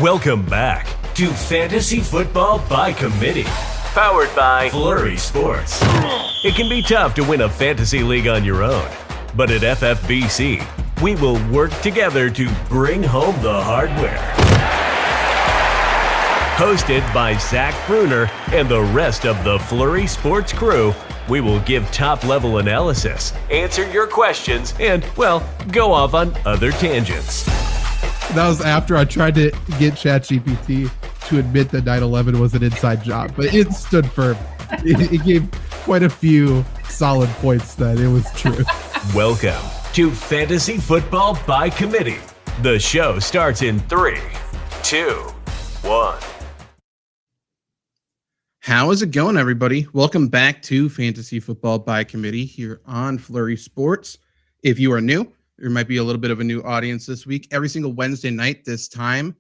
Welcome back to Fantasy Football by Committee, powered by FLURRY Sports. It can be tough to win a fantasy league on your own, but at FFBC, we will work together to bring home the hardware. Hosted by Zach Bruner and the rest of the FLURRY Sports crew, we will give top-level analysis, answer your questions, and, well, go off on other tangents. That was after I tried to get ChatGPT to admit that 9/11 was an inside job, but it stood firm. It gave quite a few solid points that it was true. Welcome to Fantasy Football by Committee. The show starts in 3, 2, 1. How is it going, everybody? Welcome back to Fantasy Football by Committee here on FLURRY Sports. If you are new, there might be a little bit of a new audience this week. Every single Wednesday night this time,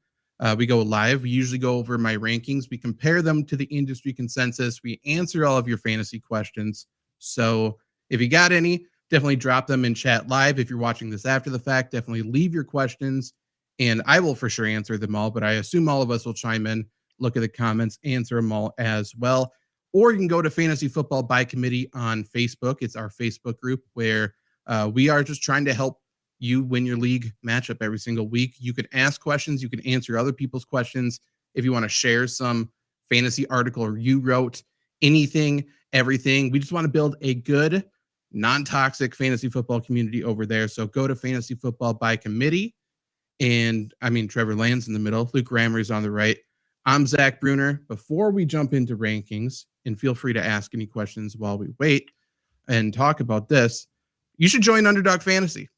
we go live. We usually go over my rankings. We compare them to the industry consensus. We answer all of your fantasy questions. So if you got any, definitely drop them in chat live. If you're watching this after the fact, definitely leave your questions, and I will for sure answer them all. But I assume all of us will chime in, look at the comments, answer them all as well. Or you can go to Fantasy Football by Committee on Facebook. It's our Facebook group where we are just trying to help you win your league matchup every single week. You can ask questions. You can answer other people's questions. If you want to share some fantasy article or you wrote anything, everything, we just want to build a good, non-toxic fantasy football community over there. So go to Fantasy Football by Committee. And I mean, Trevor Land's in the middle. Luke Rammer is on the right. I'm Zach Bruner. Before we jump into rankings, and feel free to ask any questions while we wait and talk about this, you should join Underdog Fantasy.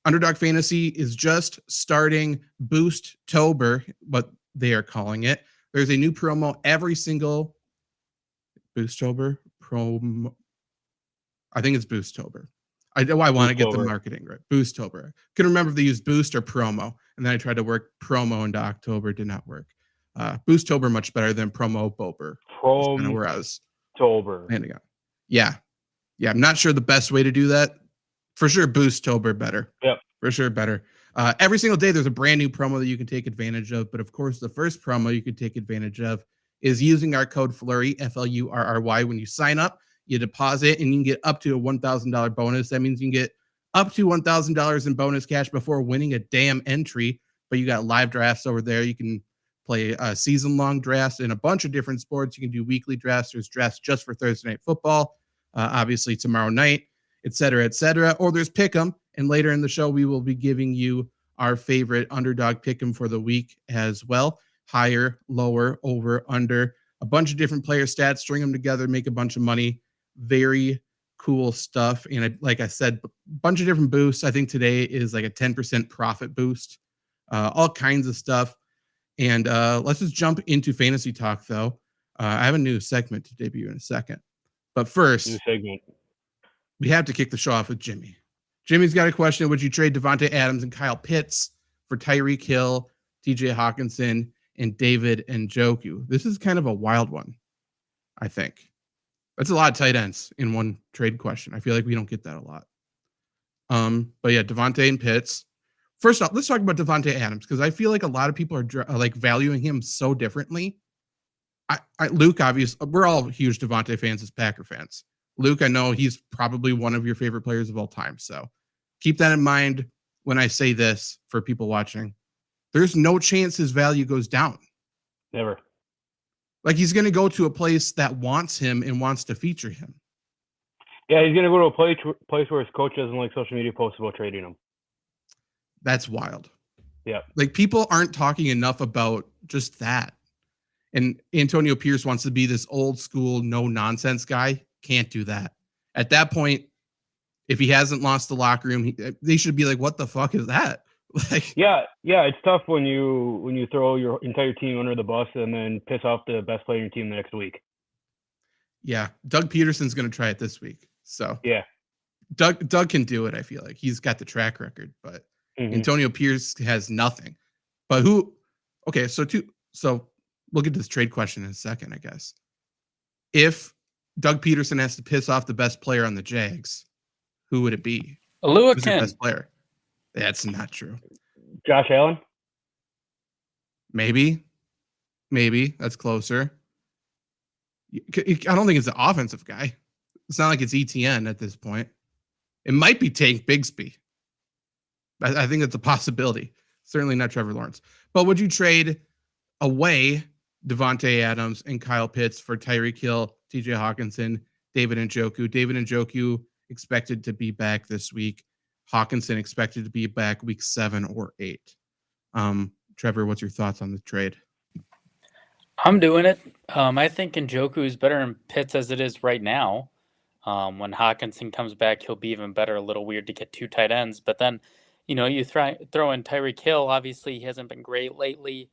Underdog Fantasy is just starting Boost-tober, what they are calling it. There's a new promo every single Boost-tober promo. I think it's Boost-tober. I want to get the marketing right. Boost-tober. Couldn't remember if they used Boost or promo, and then I tried to work promo into October. Did not work. Boost-tober much better than promo-bober. Kind of where I was landing on. Yeah. I'm not sure the best way to do that. For sure, Boost-tober better. Yep. For sure, better. Every single day, there's a brand new promo that you can take advantage of. But of course, the first promo you can take advantage of is using our code FLURRY, FLURRY. When you sign up, you deposit, and you can get up to a $1,000 bonus. That means you can get up to $1,000 in bonus cash before winning a damn entry. But you got live drafts over there. You can play season-long drafts in a bunch of different sports. You can do weekly drafts. There's drafts just for Thursday Night Football, obviously tomorrow night, et cetera, or there's Pick'em, and later in the show, we will be giving you our favorite Underdog Pick'em for the week as well. Higher, lower, over, under, a bunch of different player stats, string them together, make a bunch of money. Very cool stuff. And like I said, a bunch of different boosts. I think today is like a 10% profit boost, all kinds of stuff. And let's just jump into fantasy talk, though. I have a new segment to debut in a second. But first, new segment. We have to kick the show off with Jimmy. Jimmy's got a question. Would you trade Devontae Adams and Kyle Pitts for Tyreek Hill, TJ Hawkinson, and David Njoku? This is kind of a wild one, I think. That's a lot of tight ends in one trade question. I feel like we don't get that a lot. But yeah, Devontae and Pitts. First off, let's talk about Devontae Adams, because I feel like a lot of people are like valuing him so differently. Luke, obviously, we're all huge Devontae fans as Packer fans. Luke, I know he's probably one of your favorite players of all time. So keep that in mind when I say this for people watching. There's no chance his value goes down. Never. Like, he's going to go to a place that wants him and wants to feature him. Yeah, he's going to go to a place where his coach doesn't like social media posts about trading him. That's wild. Yeah. Like, people aren't talking enough about just that. And Antonio Pierce wants to be this old school, no nonsense guy. Can't do that. At that point, if he hasn't lost the locker room, they should be like, what the fuck is that? Like, yeah, it's tough when you throw your entire team under the bus and then piss off the best player in your team the next week. Yeah, Doug Peterson's going to try it this week. So yeah, Doug can do it. I feel like he's got the track record, but Antonio Pierce has nothing. But who? Okay, so we'll get to this trade question in a second, I guess. If Doug Peterson has to piss off the best player on the Jags, who would it be? Who's the best player? That's not true. Josh Allen? Maybe that's closer. I don't think it's the offensive guy. It's not like it's ETN at this point. It might be Tank Bigsby. I think that's a possibility. Certainly not Trevor Lawrence. But would you trade away Devontae Adams and Kyle Pitts for Tyreek Hill, TJ Hawkinson, David Njoku? David Njoku expected to be back this week. Hawkinson expected to be back week 7 or 8. Trevor, what's your thoughts on the trade? I'm doing it. I think Njoku is better in Pitts as it is right now. When Hawkinson comes back, he'll be even better. A little weird to get 2 tight ends, but then, you throw in Tyreek Hill. Obviously, he hasn't been great lately.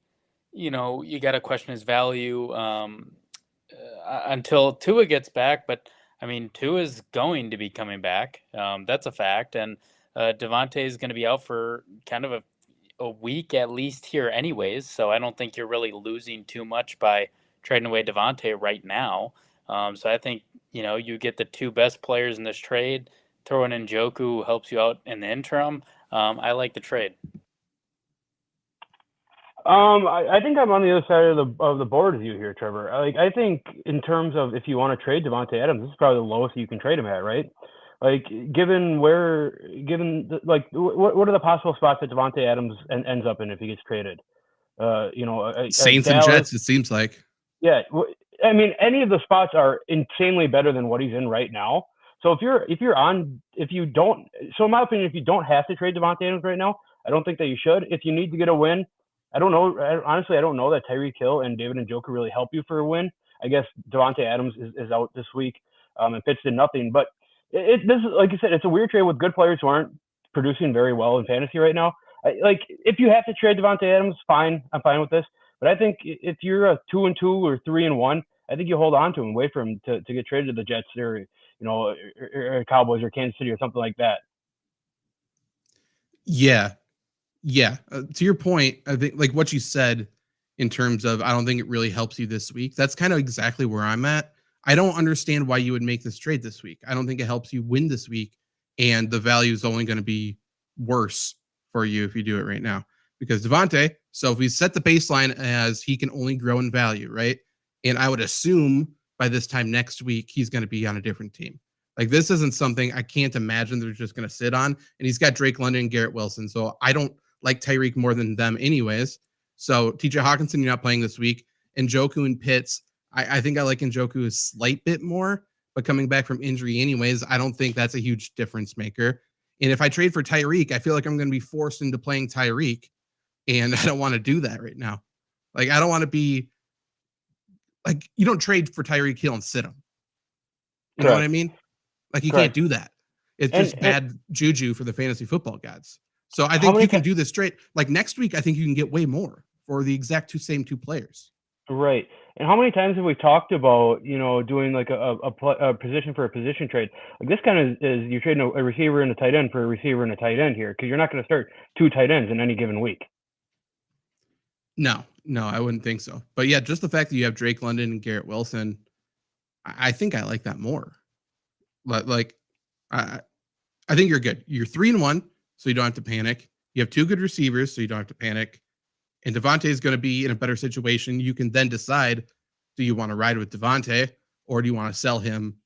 You got to question his value until Tua gets back. But I mean, Tua is going to be coming back. That's a fact. And Devontae is going to be out for kind of a week at least here anyways, so I don't think you're really losing too much by trading away Devontae right now. So I think, you get the 2 best players in this trade, throw in Njoku who helps you out in the interim. I like the trade. I think I'm on the other side of the board with you here, Trevor. I think in terms of if you want to trade Devontae Adams, this is probably the lowest you can trade him at, right? What are the possible spots that Devontae Adams ends up in if he gets traded? Saints and Jets, it seems like. Yeah, I mean, any of the spots are insanely better than what he's in right now. So in my opinion, if you don't have to trade Devontae Adams right now, I don't think that you should. If you need to get a win, I don't know. Honestly, I don't know that Tyreek Hill and David Njoku really help you for a win. I guess Devontae Adams is out this week, and Pitts did nothing, but. This is, like you said, it's a weird trade with good players who aren't producing very well in fantasy right now. If you have to trade Devontae Adams, fine. I'm fine with this. But I think if you're a 2-2 or 3-1, I think you hold on to him, wait for him to get traded to the Jets or Cowboys or Kansas City or something like that. Yeah. To your point, I think like what you said in terms of I don't think it really helps you this week. That's kind of exactly where I'm at. I don't understand why you would make this trade this week. I don't think it helps you win this week, and the value is only going to be worse for you if you do it right now. Because Devontae, so if we set the baseline as he can only grow in value, right? And I would assume by this time next week, he's going to be on a different team. Like this isn't something I can't imagine they're just going to sit on. And he's got Drake London and Garrett Wilson. So I don't like Tyreek more than them anyways. So TJ Hawkinson, you're not playing this week. And Njoku and Pitts, I think I like Njoku a slight bit more, but coming back from injury anyways, I don't think that's a huge difference maker. And if I trade for Tyreek, I feel like I'm going to be forced into playing Tyreek, and I don't want to do that right now. Like, I don't want to be like, you don't trade for Tyreek Hill and sit him. You know what I mean? Like, you can't do that. It's just bad juju for the fantasy football gods. So I think you can do this trade. Like next week, I think you can get way more for the exact same 2 players. Right. And how many times have we talked about, doing like a position for a position trade? Like this kind of is you're trading a receiver and a tight end for a receiver and a tight end here, because you're not going to start 2 tight ends in any given week. No, I wouldn't think so. But yeah, just the fact that you have Drake London and Garrett Wilson, I think I like that more. Like, I think you're good. You're 3-1, so you don't have to panic. You have 2 good receivers, so you don't have to panic. And Devontae is going to be in a better situation. You can then decide, do you want to ride with Devontae or do you want to sell him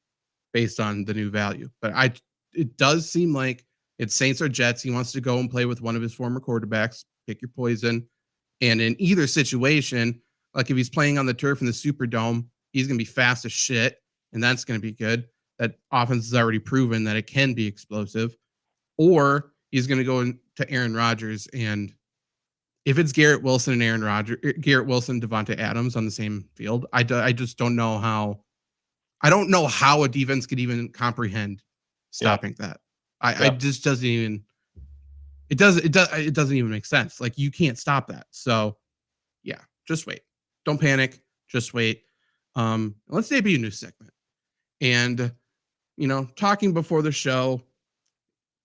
based on the new value? But it does seem like it's Saints or Jets. He wants to go and play with one of his former quarterbacks. Pick your poison. And in either situation, like if he's playing on the turf in the Superdome, he's going to be fast as shit, and that's going to be good. That offense has already proven that it can be explosive. Or he's going to go to Aaron Rodgers, and if it's Garrett Wilson and Devontae Adams on the same field, I just don't know how. I don't know how a defense could even comprehend stopping that. I just doesn't even. It doesn't even make sense. Like, you can't stop that. So, yeah, just wait. Don't panic. Just wait. Let's debut a new segment. And, talking before the show,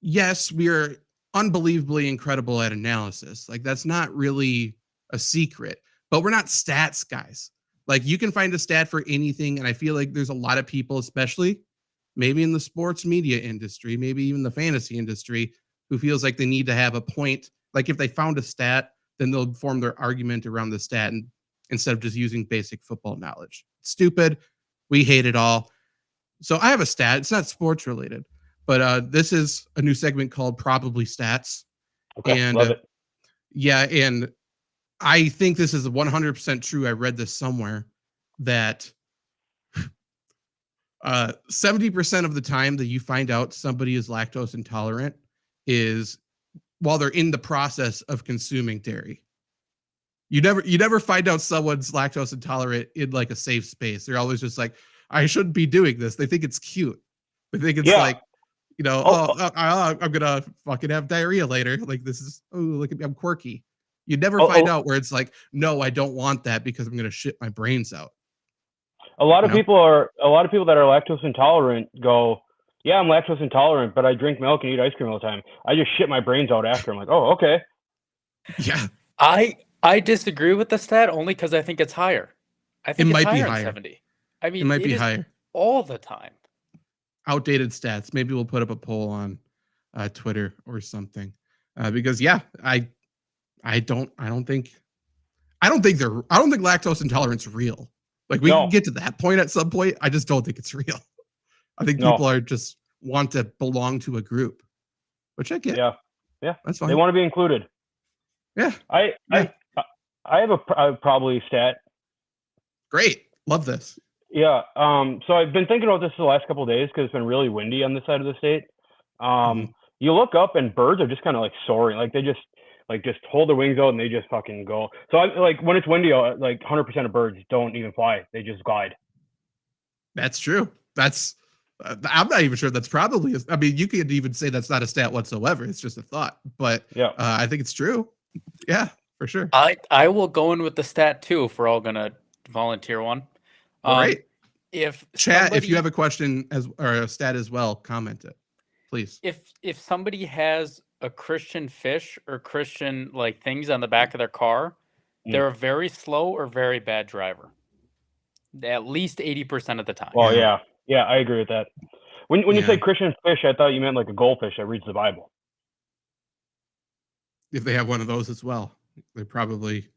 yes, we are unbelievably incredible at analysis. Like, that's not really a secret. But we're not stats guys. Like, you can find a stat for anything, and I feel like there's a lot of people, especially maybe in the sports media industry, maybe even the fantasy industry, who feels like they need to have a point. Like if they found a stat then they'll form their argument around the stat instead of just using basic football knowledge. Stupid. We hate it all. So I have a stat. It's not sports related, but this is a new segment called Probably Stats. Okay, And love it. yeah, and I think this is 100% true. I read this somewhere that 70% of the time that you find out somebody is lactose intolerant is while they're in the process of consuming dairy. You never find out someone's lactose intolerant in like a safe space. They're always just like, I shouldn't be doing this. They think it's cute. They think it's like, I'm gonna fucking have diarrhea later. Like this is, oh, look at me, I'm quirky. You never find out where it's like, no, I don't want that because I'm gonna shit my brains out. A lot of people that are lactose intolerant go, yeah, I'm lactose intolerant, but I drink milk and eat ice cream all the time. I just shit my brains out after. I'm like, oh, okay. Yeah. I disagree with the stat only because I think it's higher. I think it it's might be higher higher. than 70. I mean, it might be higher all the time. Outdated stats. Maybe we'll put up a poll on Twitter or something. Because yeah, I don't think lactose intolerance is real. Like we can get to that point at some point. I just don't think it's real. I think people are just want to belong to a group, which I get. Yeah, that's fine. They want to be included. Yeah, I have a probably stat. Great, love this. Yeah. So I've been thinking about this the last couple of days because it's been really windy on this side of the state. You look up and birds are just kind of like soaring, like they just hold their wings out and they just fucking go. So I like when it's windy, like 100% of birds don't even fly; they just glide. That's true. That's I'm not even sure that's probably. I mean, you could even say that's not a stat whatsoever. It's just a thought, but yeah, I think it's true. Yeah, for sure. I will go in with the stat too if we're all gonna volunteer one. All right. If you have a question or a stat as well, comment it, please. If somebody has a Christian fish or Christian like things on the back of their car, they're a very slow or very bad driver. At least 80% of the time. Well, yeah, I agree with that. When you say Christian fish, I thought you meant like a goldfish that reads the Bible. If they have one of those as well, they're probably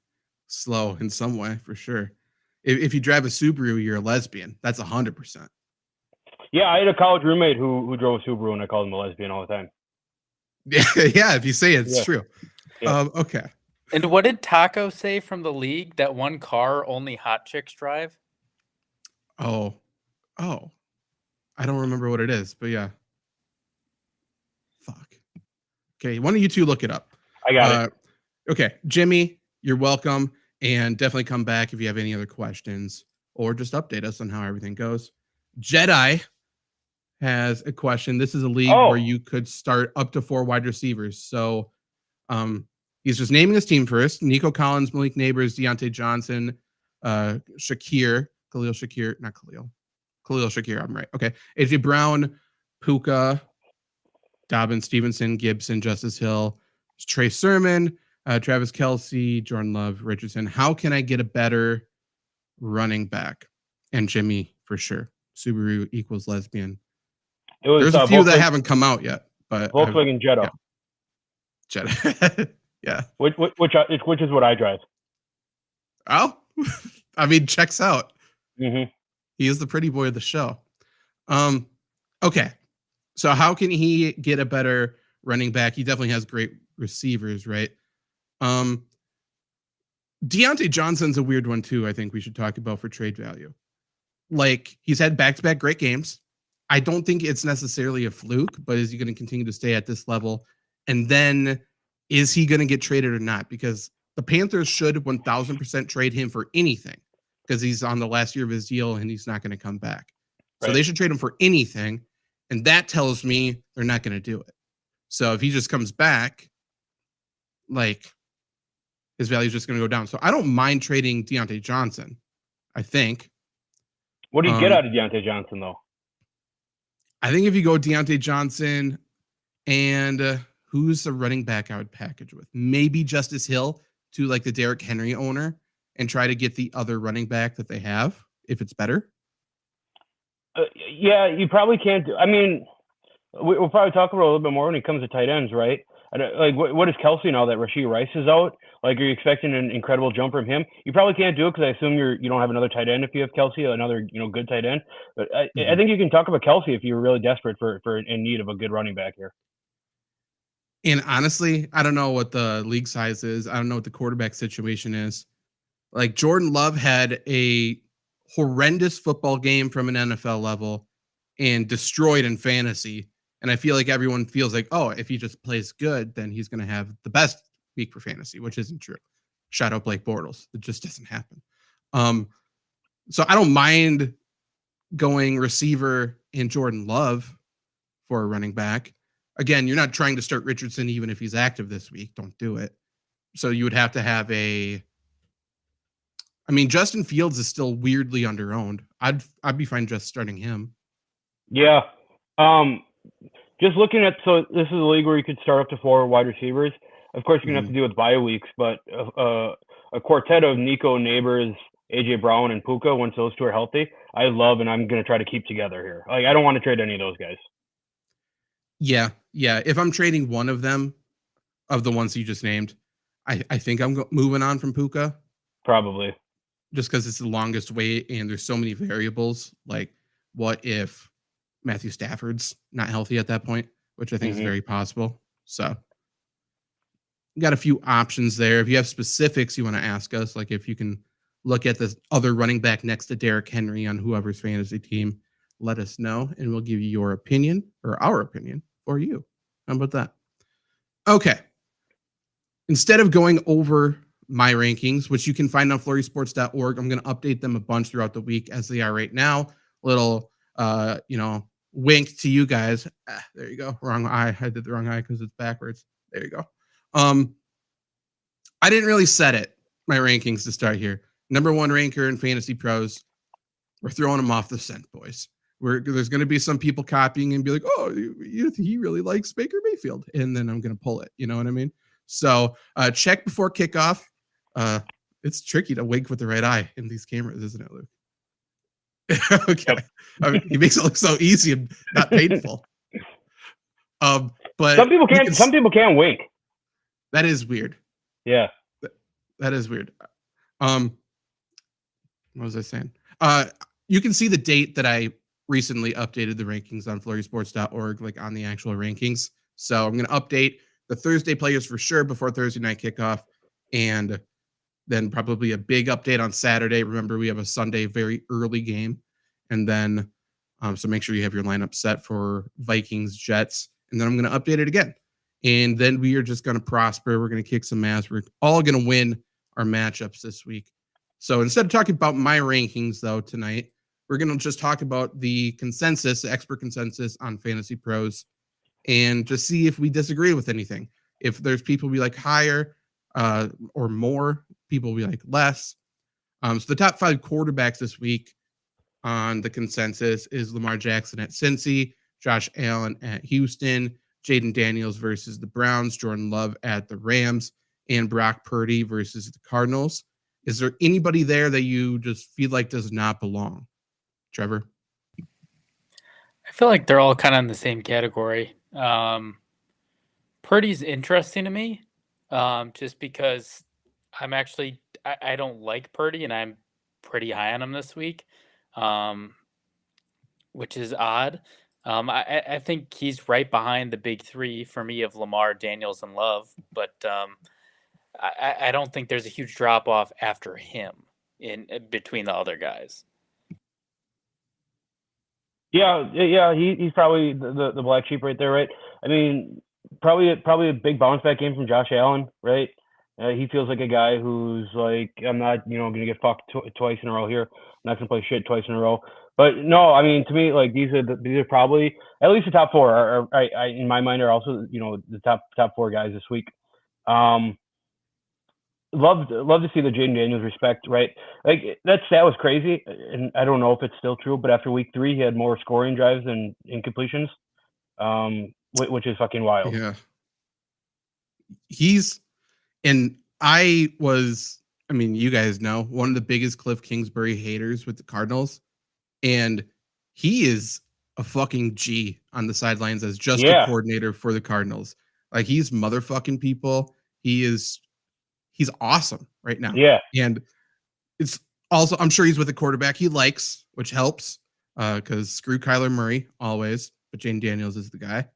slow in some way for sure. If you drive a Subaru, you're a lesbian. That's 100%. Yeah, I had a college roommate who drove a Subaru, and I called him a lesbian all the time. Yeah, if you say it's true. Yeah. Okay. And what did Taco say from the league that one car only hot chicks drive? Oh, I don't remember what it is, but yeah. Fuck. Okay, one of you two look it up. I got it. Okay, Jimmy, you're welcome, and definitely come back if you have any other questions or just update us on how everything goes. Jedi has a question. This is a league where you could start up to 4 wide receivers. So he's just naming his team first. Nico Collins, Malik Neighbors, Deontay Johnson, Khalil Shakir, I'm right. Okay. AJ Brown, Puka, Dobbins, Stevenson, Gibson, Justice Hill, Trey Sermon, Travis Kelce, Jordan Love, Richardson. How can I get a better running back? And Jimmy, for sure. Subaru equals lesbian. There's a few that haven't come out yet, but Volkswagen Jetta. Yeah. Jetta. Yeah. Which is what I drive. Oh, I mean, checks out. Mm-hmm. He is the pretty boy of the show. Okay. So how can he get a better running back? He definitely has great receivers, right? Deontay Johnson's a weird one too. I think we should talk about for trade value. Like he's had back-to-back great games. I don't think it's necessarily a fluke, but is he going to continue to stay at this level? And then is he going to get traded or not? Because the Panthers should 1000% trade him for anything because he's on the last year of his deal and he's not going to come back. Right. So they should trade him for anything. And that tells me they're not going to do it. So if he just comes back, like his value is just going to go down. So I don't mind trading Deontay Johnson, I think. What do you get out of Deontay Johnson, though? I think if you go Deontay Johnson and who's the running back I would package with? Maybe Justice Hill to like the Derrick Henry owner and try to get the other running back that they have if it's better. Yeah, you probably can't do. I mean, we'll probably talk about it a little bit more when it comes to tight ends, right? Like, what is Kelce now that Rashee Rice is out? Like, are you expecting an incredible jump from him? You probably can't do it because I assume you don't have another tight end if you have Kelsey, another good tight end. But I think you can talk about Kelsey if you're really desperate for in need of a good running back here. And honestly, I don't know what the league size is. I don't know what the quarterback situation is. Like, Jordan Love had a horrendous football game from an NFL level and destroyed in fantasy. And I feel like everyone feels like, oh, if he just plays good, then he's going to have the best week for fantasy, which isn't true. Shout out Blake Bortles. It just doesn't happen. So I don't mind going receiver and Jordan Love for a running back. Again, you're not trying to start Richardson even if he's active this week. Don't do it. So you would have to have Justin Fields is still weirdly underowned. I'd be fine just starting him. Yeah. Just looking at, so this is a league where you could start up to 4 wide receivers. Of course, you're going to have to deal with bye weeks, but a quartet of Nico, Neighbors, AJ Brown, and Puka, once those 2 are healthy, I love, and I'm going to try to keep together here. Like, I don't want to trade any of those guys. Yeah. If I'm trading one of them, of the ones you just named, I think I'm moving on from Puka. Probably. Just because it's the longest wait and there's so many variables. Like, what if Matthew Stafford's not healthy at that point, which I think is very possible. So we got a few options there. If you have specifics you want to ask us, like if you can look at this other running back next to Derrick Henry on whoever's fantasy team, let us know and we'll give you your opinion or our opinion for you. How about that? Okay. Instead of going over my rankings, which you can find on FLURRYSports.org, I'm going to update them a bunch throughout the week as they are right now. Little, wink to you guys. There you go. Wrong eye. I did the wrong eye because it's backwards. There you go. I didn't really set it, my rankings to start here. Number 1 ranker in Fantasy Pros. We're throwing them off the scent, boys. There's going to be some people copying and be like, oh, he really likes Baker Mayfield. And then I'm going to pull it. You know what I mean? So check before kickoff. It's tricky to wink with the right eye in these cameras, isn't it, Luke? Okay. Yep. He makes it look so easy and not painful. But some people can't. Some people can't wink. That is weird. Yeah, that is weird. What was I saying? You can see the date that I recently updated the rankings on FLURRYSports.org, like on the actual rankings. So I'm going to update the Thursday players for sure before Thursday night kickoff, and then probably a big update on Saturday. Remember, we have a Sunday very early game, and then so make sure you have your lineup set for Vikings, Jets, and then I'm going to update it again. And then we are just going to prosper. We're going to kick some ass. We're all going to win our matchups this week. So instead of talking about my rankings, though, tonight, we're going to just talk about the consensus, the expert consensus on Fantasy Pros, and just see if we disagree with anything. If there's people we like higher or more, people we like less. So the top 5 quarterbacks this week on the consensus is Lamar Jackson at Cincy, Josh Allen at Houston, Jaden Daniels versus the Browns, Jordan Love at the Rams, and Brock Purdy versus the Cardinals. Is there anybody there that you just feel like does not belong? Trevor? I feel like they're all kind of in the same category. Purdy's interesting to me, just because I don't like Purdy, and I'm pretty high on him this week, which is odd. I think he's right behind the big 3 for me of Lamar, Daniels, and Love, but I don't think there's a huge drop off after him in between the other guys. Yeah, he's probably the black sheep right there, right? I mean, probably a big bounce back game from Josh Allen, right? He feels like a guy who's like, I'm not, going to get fucked twice in a row here. I'm not going to play shit twice in a row. But no, I mean, to me, like these are probably at least the top 4 are in my mind are also the top 4 guys this week. Love to see the Jaden Daniels respect, right? Like that stat was crazy, and I don't know if it's still true, but after week 3, he had more scoring drives than incompletions, which is fucking wild. Yeah, you guys know, one of the biggest Cliff Kingsbury haters with the Cardinals, and he is a fucking G on the sidelines as just a coordinator for the Cardinals. Like he's motherfucking people. He he's awesome right now. Yeah. And it's also, I'm sure he's with a quarterback he likes, which helps because screw Kyler Murray always, but Jane Daniels is the guy.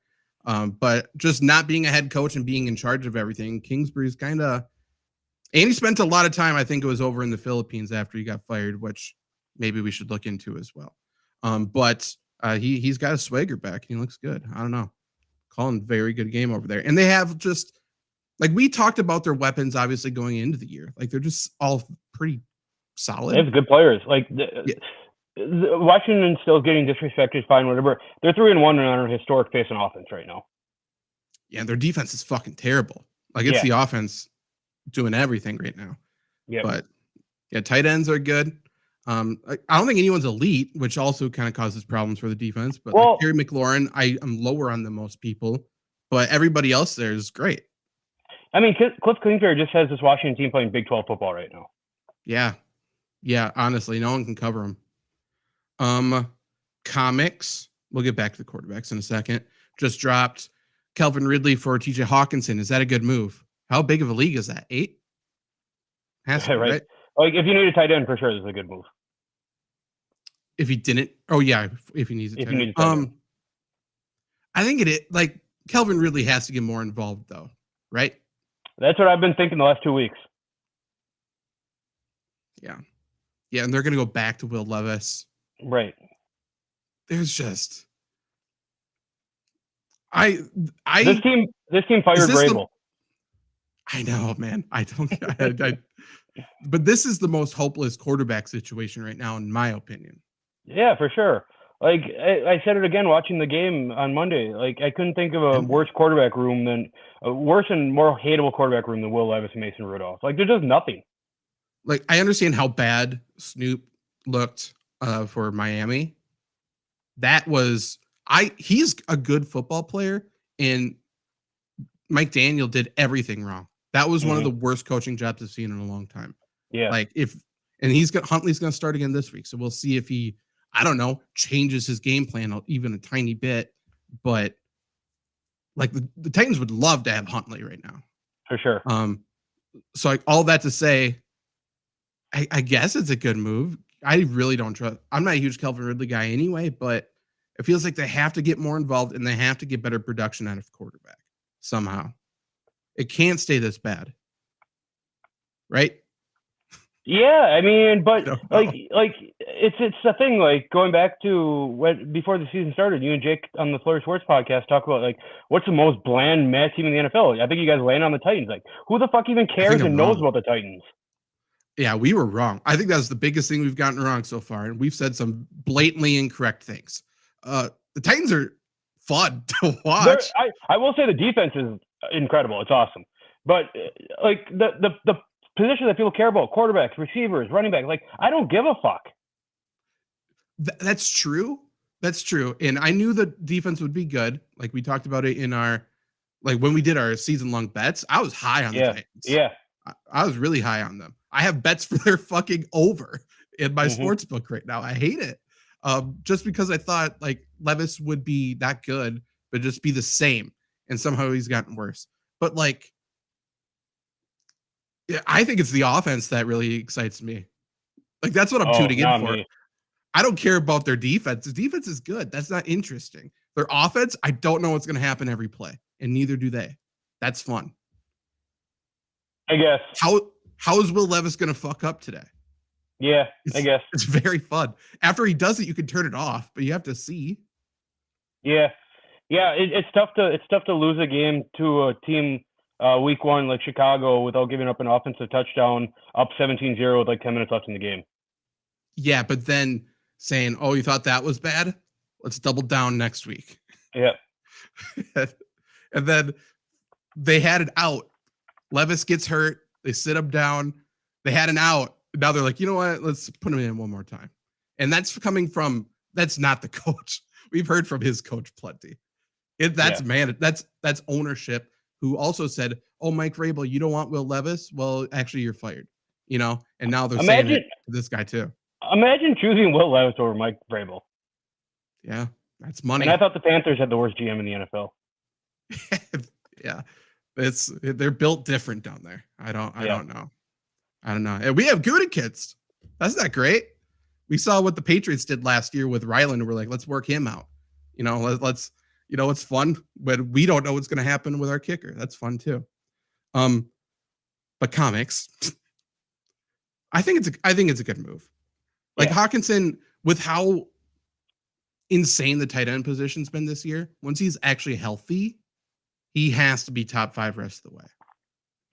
But just not being a head coach and being in charge of everything, Kingsbury's kind of, and he spent a lot of time, I think it was over in the Philippines after he got fired, which maybe we should look into as well. But he's got a swagger back. He looks good. I don't know. Calling very good game over there. And they have just, like we talked about their weapons, obviously going into the year. Like they're just all pretty solid. They have good players. Like Washington still getting disrespected, fine, whatever. They're 3-1 and on a historic pace on offense right now. Yeah, and their defense is fucking terrible. Like it's the offense doing everything right now. Yeah. But yeah, tight ends are good. I don't think anyone's elite, which also kind of causes problems for the defense. But like Terry McLaurin, I am lower on than most people, but everybody else there is great. I mean, Cliff Kingsbury just has this Washington team playing Big 12 football right now. Yeah. Honestly, no one can cover them. Comics. We'll get back to the quarterbacks in a second. Just dropped Calvin Ridley for TJ Hawkinson. Is that a good move? How big of a league is that? 8? Has to be, right? Like if you need a tight end, for sure, this is a good move. If he didn't, if he needs a tight end. I think like Calvin Ridley has to get more involved though, right? That's what I've been thinking the last 2 weeks. Yeah, and they're gonna go back to Will Levis. Right. There's just this team fired Vrabel. I know, man. I don't. But this is the most hopeless quarterback situation right now, in my opinion. Yeah, for sure. Like I said it again watching the game on Monday. Like I couldn't think of a worse quarterback room than a worse and more hateable quarterback room than Will Levis and Mason Rudolph. Like there's just nothing. Like I understand how bad Snoop looked for Miami. He's a good football player, and Mike Daniel did everything wrong. That was one of the worst coaching jobs I've seen in a long time. Yeah. Like Huntley's going to start again this week. So we'll see if he, I don't know, changes his game plan even a tiny bit. But like the Titans would love to have Huntley right now. For sure. So like all that to say, I guess it's a good move. I really don't trust. I'm not a huge Calvin Ridley guy anyway, but it feels like they have to get more involved and they have to get better production out of quarterback somehow. It can't stay this bad, right? Yeah, I mean, but like it's the thing. Like going back to before the season started, you and Jake on the FLURRY Sports podcast talk about like what's the most bland mad team in the NFL. I think you guys land on the Titans. Like who the fuck even cares and knows about the Titans? Yeah, we were wrong. I think that's the biggest thing we've gotten wrong so far, and we've said some blatantly incorrect things. The Titans are fun to watch. I will say the defense is incredible. It's awesome. But like the position that people care about, quarterbacks, receivers, running back, like I don't give a fuck. That's true. That's true. And I knew the defense would be good. Like we talked about it in our, like when we did our season-long bets, I was high on the Titans. Yeah. I was really high on them. I have bets for their fucking over in my sports book right now. I hate it. Just because I thought like Levis would be that good, but just be the same. And somehow he's gotten worse. But like, yeah, I think it's the offense that really excites me. Like that's what I'm tuning in for. Me. I don't care about their defense. The defense is good. That's not interesting. Their offense, I don't know what's going to happen every play, and neither do they. That's fun. I guess. How is Will Levis going to fuck up today? Yeah, I guess. It's very fun. After he does it, you can turn it off, but you have to see. Yeah. Yeah, it's tough to lose a game to a team week one like Chicago without giving up an offensive touchdown, up 17-0 with like 10 minutes left in the game. Yeah, but then saying, "Oh, you thought that was bad? Let's double down next week." Yeah. And then they had it out. Levis gets hurt. They sit him down. They had an out. Now they're like, you know what? Let's put him in one more time. And that's coming from, that's not the coach. We've heard from his coach plenty. That's ownership who also said, "Oh, Mike Vrabel, you don't want Will Levis? Well, actually, you're fired." You know, and now they're saying it to this guy too. Imagine choosing Will Levis over Mike Vrabel. Yeah, that's money. And I thought the Panthers had the worst GM in the NFL. Yeah. They're built different down there. I don't know. And we have Gutekunst. That's not great. We saw what the Patriots did last year with Ryland. We're like, let's work him out. Let's it's fun, but we don't know what's going to happen with our kicker. That's fun too. But comics, I think it's a good move. Like Hawkinson, with how insane the tight end position's been this year, once he's actually healthy, he has to be top 5 rest of the way.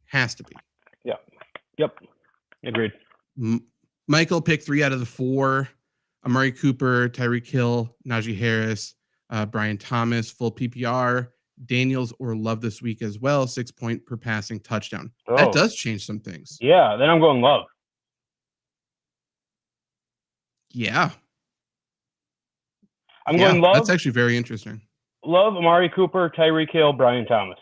Has to be. Yep. Agreed. Michael picked 3 out of the 4. Amari Cooper, Tyreek Hill, Najee Harris, Brian Thomas, full PPR. Daniels or Love this week as well, 6 point per passing touchdown. Oh. That does change some things. Yeah, then I'm going Love. Yeah. I'm going Love. That's actually very interesting. Love, Amari Cooper, Tyreek Hill, Brian Thomas.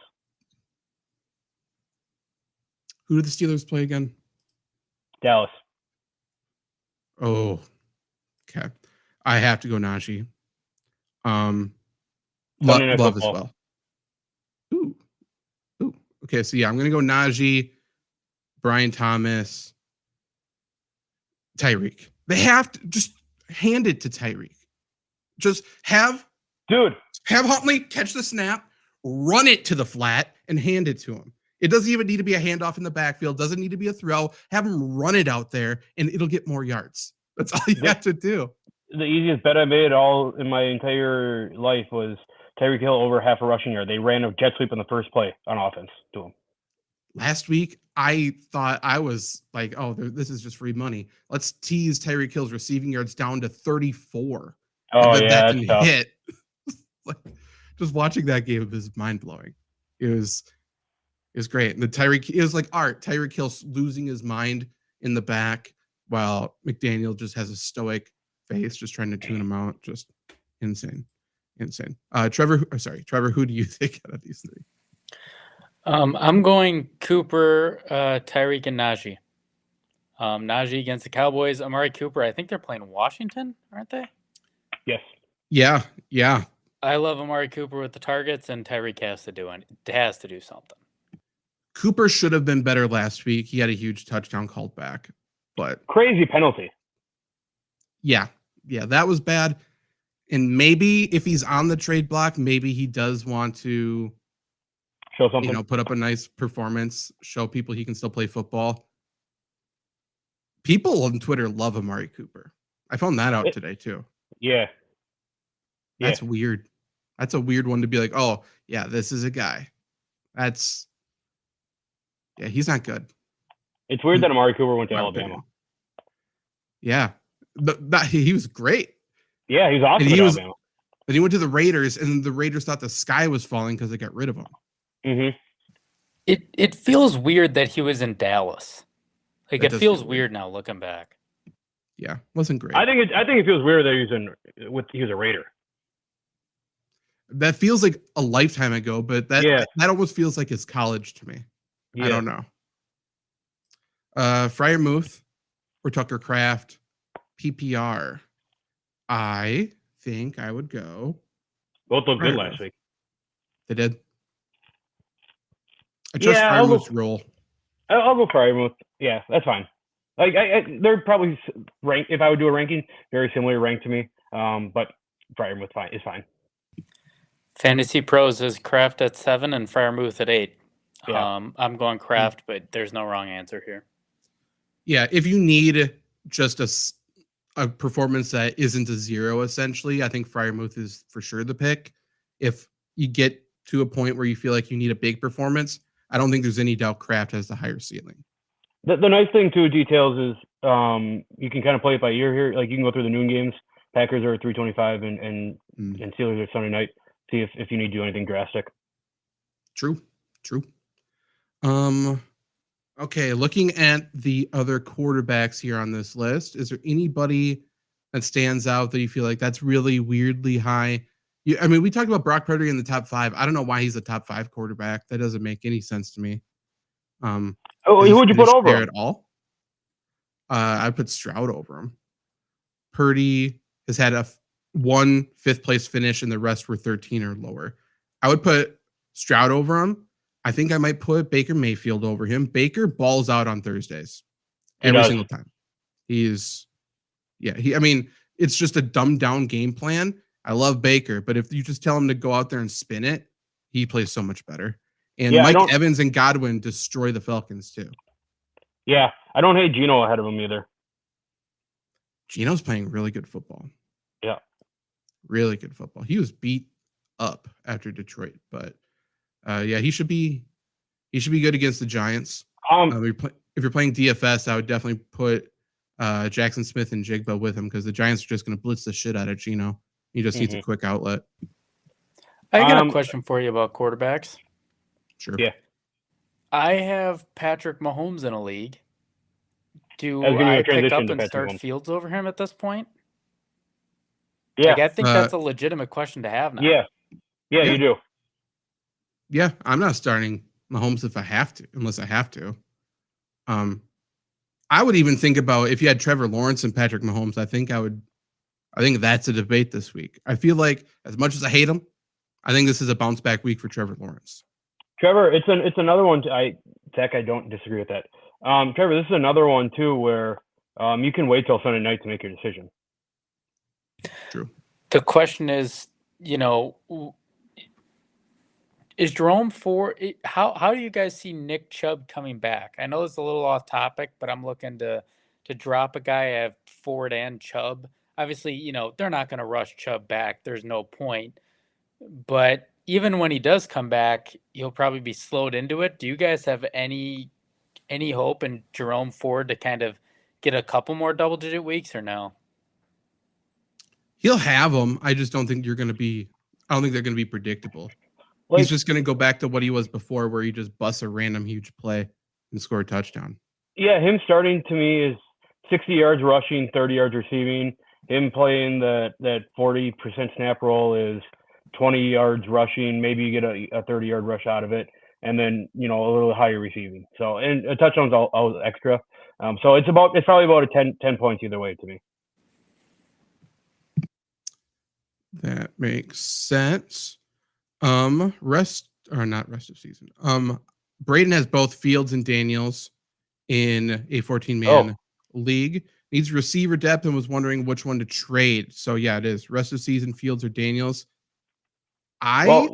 Who do the Steelers play again? Dallas. Oh, okay. I have to go Najee. Love as well. Ooh. Okay, so yeah, I'm gonna go Najee, Brian Thomas, Tyreek. They have to just hand it to Tyreek. Just have Huntley catch the snap, run it to the flat, and hand it to him. It doesn't even need to be a handoff in the backfield. Doesn't need to be a throw. Have him run it out there, and it'll get more yards. That's all you have to do. The easiest bet I made all in my entire life was Tyreek Hill over half a rushing yard. They ran a jet sweep on the first play on offense to him. Last week, I thought I was like, oh, this is just free money. Let's tease Tyreek Hill's receiving yards down to 34. Oh, yeah, that's tough. Hit. Like, just watching that game is mind-blowing. It was great. And it was like art. Tyreek Hill losing his mind in the back while McDaniel just has a stoic face, just trying to tune him out. Just insane. Trevor, who do you think out of these 3? I'm going Cooper, Tyreek, and Najee. Najee against the Cowboys. Amari Cooper, I think they're playing Washington, aren't they? Yes. Yeah. I love Amari Cooper with the targets, and Tyreek has to do something. Cooper should have been better last week. He had a huge touchdown called back, but crazy penalty. Yeah, that was bad. And maybe if he's on the trade block, maybe he does want to show something. Put up a nice performance, show people he can still play football. People on Twitter love Amari Cooper. I found that out today too. Yeah. That's weird. That's a weird one to be like, oh, yeah, this is a guy. He's not good. It's weird that Amari Cooper went to Alabama. Yeah. But he was great. Yeah, he's awesome at Alabama. But he went to the Raiders, and the Raiders thought the sky was falling because they got rid of him. Mm-hmm. It feels weird that he was in Dallas. Like, it feels weird now looking back. Yeah, wasn't great. I think it feels weird that he was a Raider. That feels like a lifetime ago, but that almost feels like his college to me. Yeah. I don't know. Freiermuth or Tucker Kraft, PPR. I think I would go. Both looked good last week. They did. I trust Freiermuth's role. I'll go Freiermuth. Yeah, that's fine. Like they're probably ranked. If I would do a ranking, very similar ranked to me. But Freiermuth is fine. FantasyPros is Kraft at 7 and Freiermuth at 8. Yeah. I'm going Kraft, but there's no wrong answer here. Yeah, if you need just a performance that isn't a 0, essentially, I think Freiermuth is for sure the pick. If you get to a point where you feel like you need a big performance, I don't think there's any doubt Kraft has the higher ceiling. The nice thing too, details is you can kind of play it by ear here. Like you can go through the noon games. Packers are at 325 and Steelers are Sunday night. See if you need to do anything drastic. True. Okay, looking at the other quarterbacks here on this list, is there anybody that stands out that you feel like that's really weirdly high? We talked about Brock Purdy in the top 5. I don't know why he's a top 5 quarterback. That doesn't make any sense to me. Who would you put over him? At all? I'd put Stroud over him. Purdy has had one 5th place finish, and the rest were 13 or lower. I would put Stroud over him. I think I might put Baker Mayfield over him. Baker balls out on Thursdays every single time. I mean, it's just a dumbed down game plan. I love Baker, but if you just tell him to go out there and spin it, he plays so much better. And Yeah, Mike Evans and Godwin destroy the Falcons too. Yeah, I don't hate Geno ahead of him either. Geno's playing really good football. Yeah. Really good football. He was beat up after Detroit, but he should be good against the Giants. If you're playing DFS, I would definitely put Jackson Smith and Jigba with him because the Giants are just going to blitz the shit out of Geno. He just needs a quick outlet. I got a question for you about quarterbacks. Sure. Yeah. I have Patrick Mahomes in a league. Do I pick up and start Fields over him at this point? Yeah. I think that's a legitimate question to have now. Yeah, you do. Yeah, I'm not starting Mahomes unless I have to. I would even think about if you had Trevor Lawrence and Patrick Mahomes. I think that's a debate this week. I feel like as much as I hate him, I think this is a bounce back week for Trevor Lawrence. Trevor, it's another one. Zach, I don't disagree with that. Trevor, this is another one too where you can wait till Sunday night to make your decision. True. The question is, is Jerome Ford? How do you guys see Nick Chubb coming back? I know it's a little off topic, but I'm looking to drop a guy. I have Ford and Chubb. Obviously, they're not going to rush Chubb back. There's no point. But even when he does come back, he'll probably be slowed into it. Do you guys have any hope in Jerome Ford to kind of get a couple more double-digit weeks or no? He'll have them. I just don't think I don't think they're going to be predictable. He's just going to go back to what he was before, where he just busts a random huge play and score a touchdown. Yeah, him starting to me is 60 yards rushing, 30 yards receiving. Him playing that 40% snap roll is 20 yards rushing. Maybe you get a 30-yard rush out of it, and then a little higher receiving. So and a touchdown's all extra. So it's probably about a 10 points either way to me. That makes sense. Rest of season. Braden has both Fields and Daniels in a 14-man league. Needs receiver depth and was wondering which one to trade. So yeah, it is rest of season Fields or Daniels. I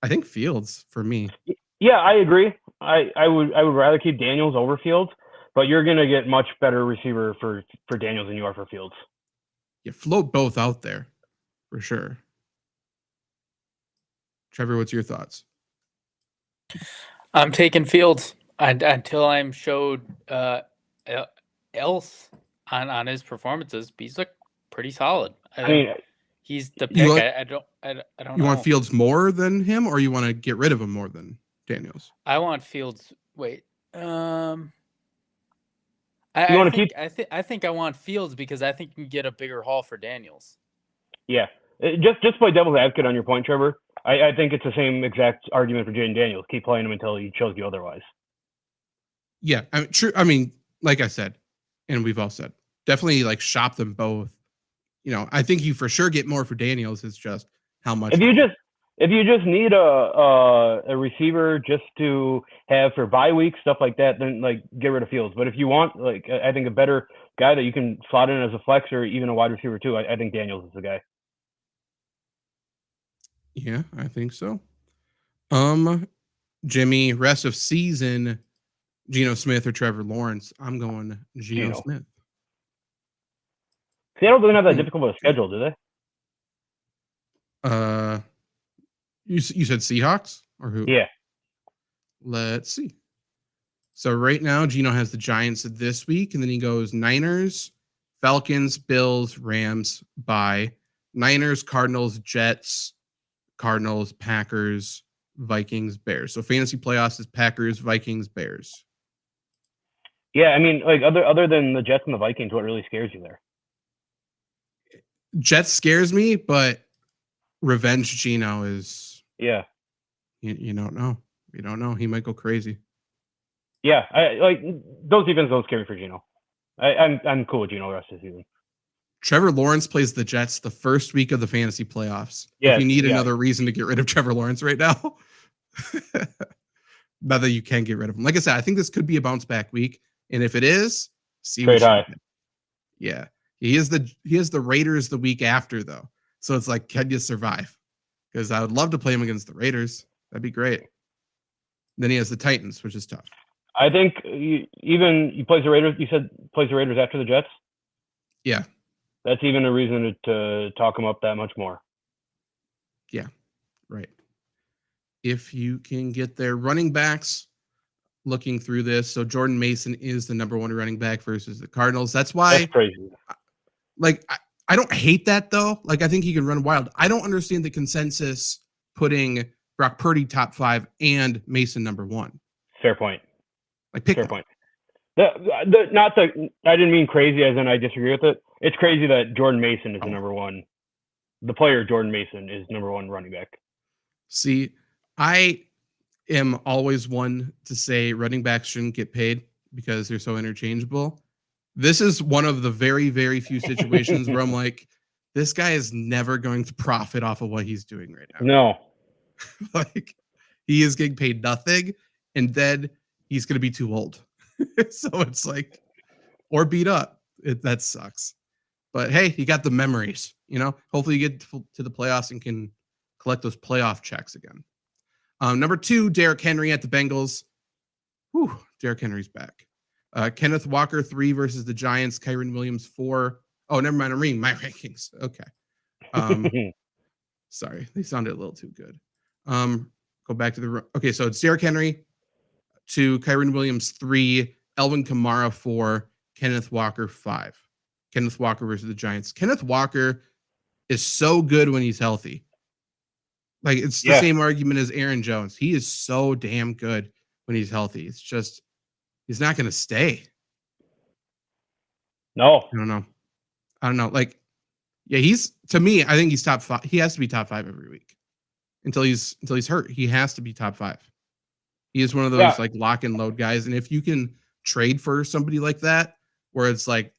think Fields for me. Yeah, I agree. I would rather keep Daniels over Fields, but you're gonna get much better receiver for Daniels than you are for Fields. You float both out there for sure. Trevor, what's your thoughts? I'm taking Fields until I'm showed else on his performances. He's looked pretty solid. I mean, he's the pick. I don't know. You want Fields more than him, or you want to get rid of him more than Daniels? I want Fields. Wait. I think I want Fields because I think you can get a bigger haul for Daniels. Yeah. Just play devil's advocate on your point, Trevor. I think it's the same exact argument for Jaden Daniels. Keep playing him until he shows you otherwise. Yeah, true. I mean, like I said, and we've all said, definitely shop them both. I think you for sure get more for Daniels. It's just how much. If you just need a receiver just to have for bye week stuff like that, then get rid of Fields. But if you want I think a better guy that you can slot in as a flex or even a wide receiver too, I think Daniels is the guy. Yeah, I think so. Jimmy, rest of season, Geno Smith or Trevor Lawrence? I'm going Geno Smith. Seattle doesn't have that difficult of a schedule, do they? You said Seahawks or who? Yeah. Let's see. So right now, Geno has the Giants this week, and then he goes Niners, Falcons, Bills, Rams, bye. Niners, Cardinals, Jets, Cardinals, Packers, Vikings, Bears. So fantasy playoffs is Packers, Vikings, Bears. Yeah, I mean, other than the Jets and the Vikings, what really scares you there? Jets scares me, but revenge Geno is. Yeah. You don't know. You don't know. He might go crazy. Yeah, those defenses don't scare me for Geno. I'm cool with Geno the rest of the season. Trevor Lawrence plays the Jets the first week of the fantasy playoffs. If you need another reason to get rid of Trevor Lawrence right now. whether you can get rid of him. Like I said, I think this could be a bounce back week, and if it is, see Trade what high. you get. Yeah, he is the Raiders the week after though, so it's like, can you survive? Because I would love to play him against the Raiders. That'd be great. Then he has the Titans, which is tough. I think he plays the Raiders. You said plays the Raiders after the Jets. Yeah, That's even a reason to talk him up that much more. yeah, right. If you can get their running backs, looking through this, so Jordan Mason is the number 1 running back versus the Cardinals. That's why, That's crazy. like, I don't hate that though. Like, I think he can run wild. I don't understand the consensus putting Brock Purdy top 5 and Mason number 1. Fair point. Like, pick Fair one. point. I didn't mean crazy as in I disagree with it. It's crazy that Jordan Mason is the number 1. The player Jordan Mason is number 1 running back. See, I am always one to say running backs shouldn't get paid because they're so interchangeable. This is one of the very, very few situations where I'm like, this guy is never going to profit off of what he's doing right now. No. Like, he is getting paid nothing, and then he's going to be too old. So it's like, or beat up. That sucks. But hey, he got the memories, hopefully you get to the playoffs and can collect those playoff checks again. Number 2, Derrick Henry at the Bengals. Whew, Derrick Henry's back. Kenneth Walker 3 versus the Giants. Kyren Williams 4. Oh, never mind. I'm reading my rankings. Okay. Sorry, they sounded a little too good. Go back to the. Okay, so it's Derrick Henry 2, Kyren Williams 3, Elvin Kamara 4, Kenneth Walker 5. Kenneth Walker versus the Giants. Kenneth Walker is so good when he's healthy. Like, it's the same argument as Aaron Jones. He is so damn good when he's healthy. It's just, he's not going to stay. No. I don't know. Like, yeah, to me, I think he's top 5. He has to be top 5 every week until he's hurt. He has to be top 5. He is one of those like lock and load guys. And if you can trade for somebody like that, where it's like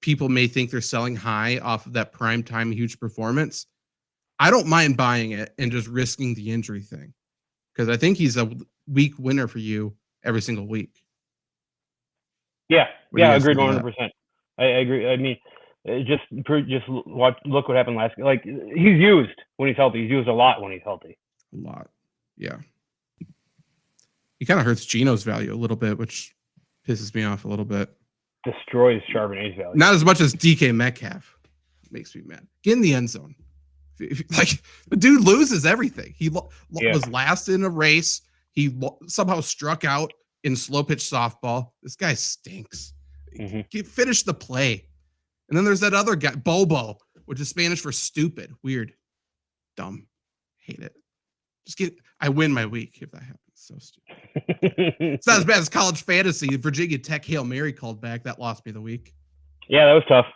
people may think they're selling high off of that prime time huge performance, I don't mind buying it and just risking the injury thing, because I think he's a week winner for you every single week. Yeah, agreed 100%. I agree. I mean, just look what happened last. Like, he's used when he's healthy. He's used a lot when he's healthy. A lot, yeah. He kind of hurts Geno's value a little bit, which pisses me off a little bit. Destroys Charbonnet's value. Not as much as DK Metcalf. Makes me mad. Get in the end zone. Like, the dude loses everything. He was last in a race. He somehow struck out in slow pitch softball. This guy stinks. Finish the play. And then there's that other guy, Bobo, which is Spanish for stupid. Weird. Dumb. Hate it. I win my week if that happens. So stupid. It's not as bad as college fantasy. Virginia Tech Hail Mary called back. That lost me the week. Yeah, that was tough.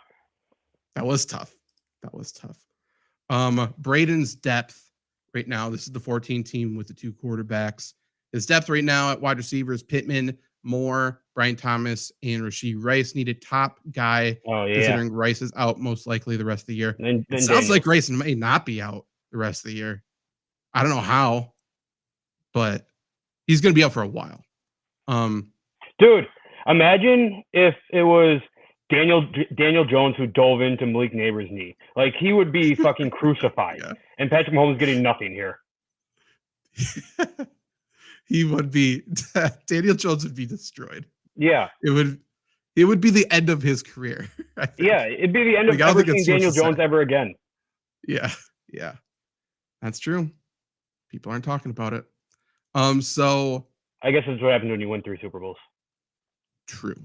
That was tough. Braden's depth right now. This is the 14 team with the 2 quarterbacks. His depth right now at wide receivers: Pittman, Moore, Brian Thomas, and Rashee Rice. Need a top guy. Considering Rice is out most likely the rest of the year. It sounds like Rice may not be out the rest of the year. I don't know how, but he's going to be out for a while. Dude, imagine if it was Daniel Jones who dove into Malik Neighbors' knee. Like, he would be fucking crucified. Yeah. And Patrick Mahomes getting nothing here. He would be. Daniel Jones would be destroyed. Yeah. It would be the end of his career. Yeah, it'd be the end of ever seeing Daniel Jones ever again. Yeah. That's true. People aren't talking about it. So I guess that's what happens when you win 3 Super Bowls. True.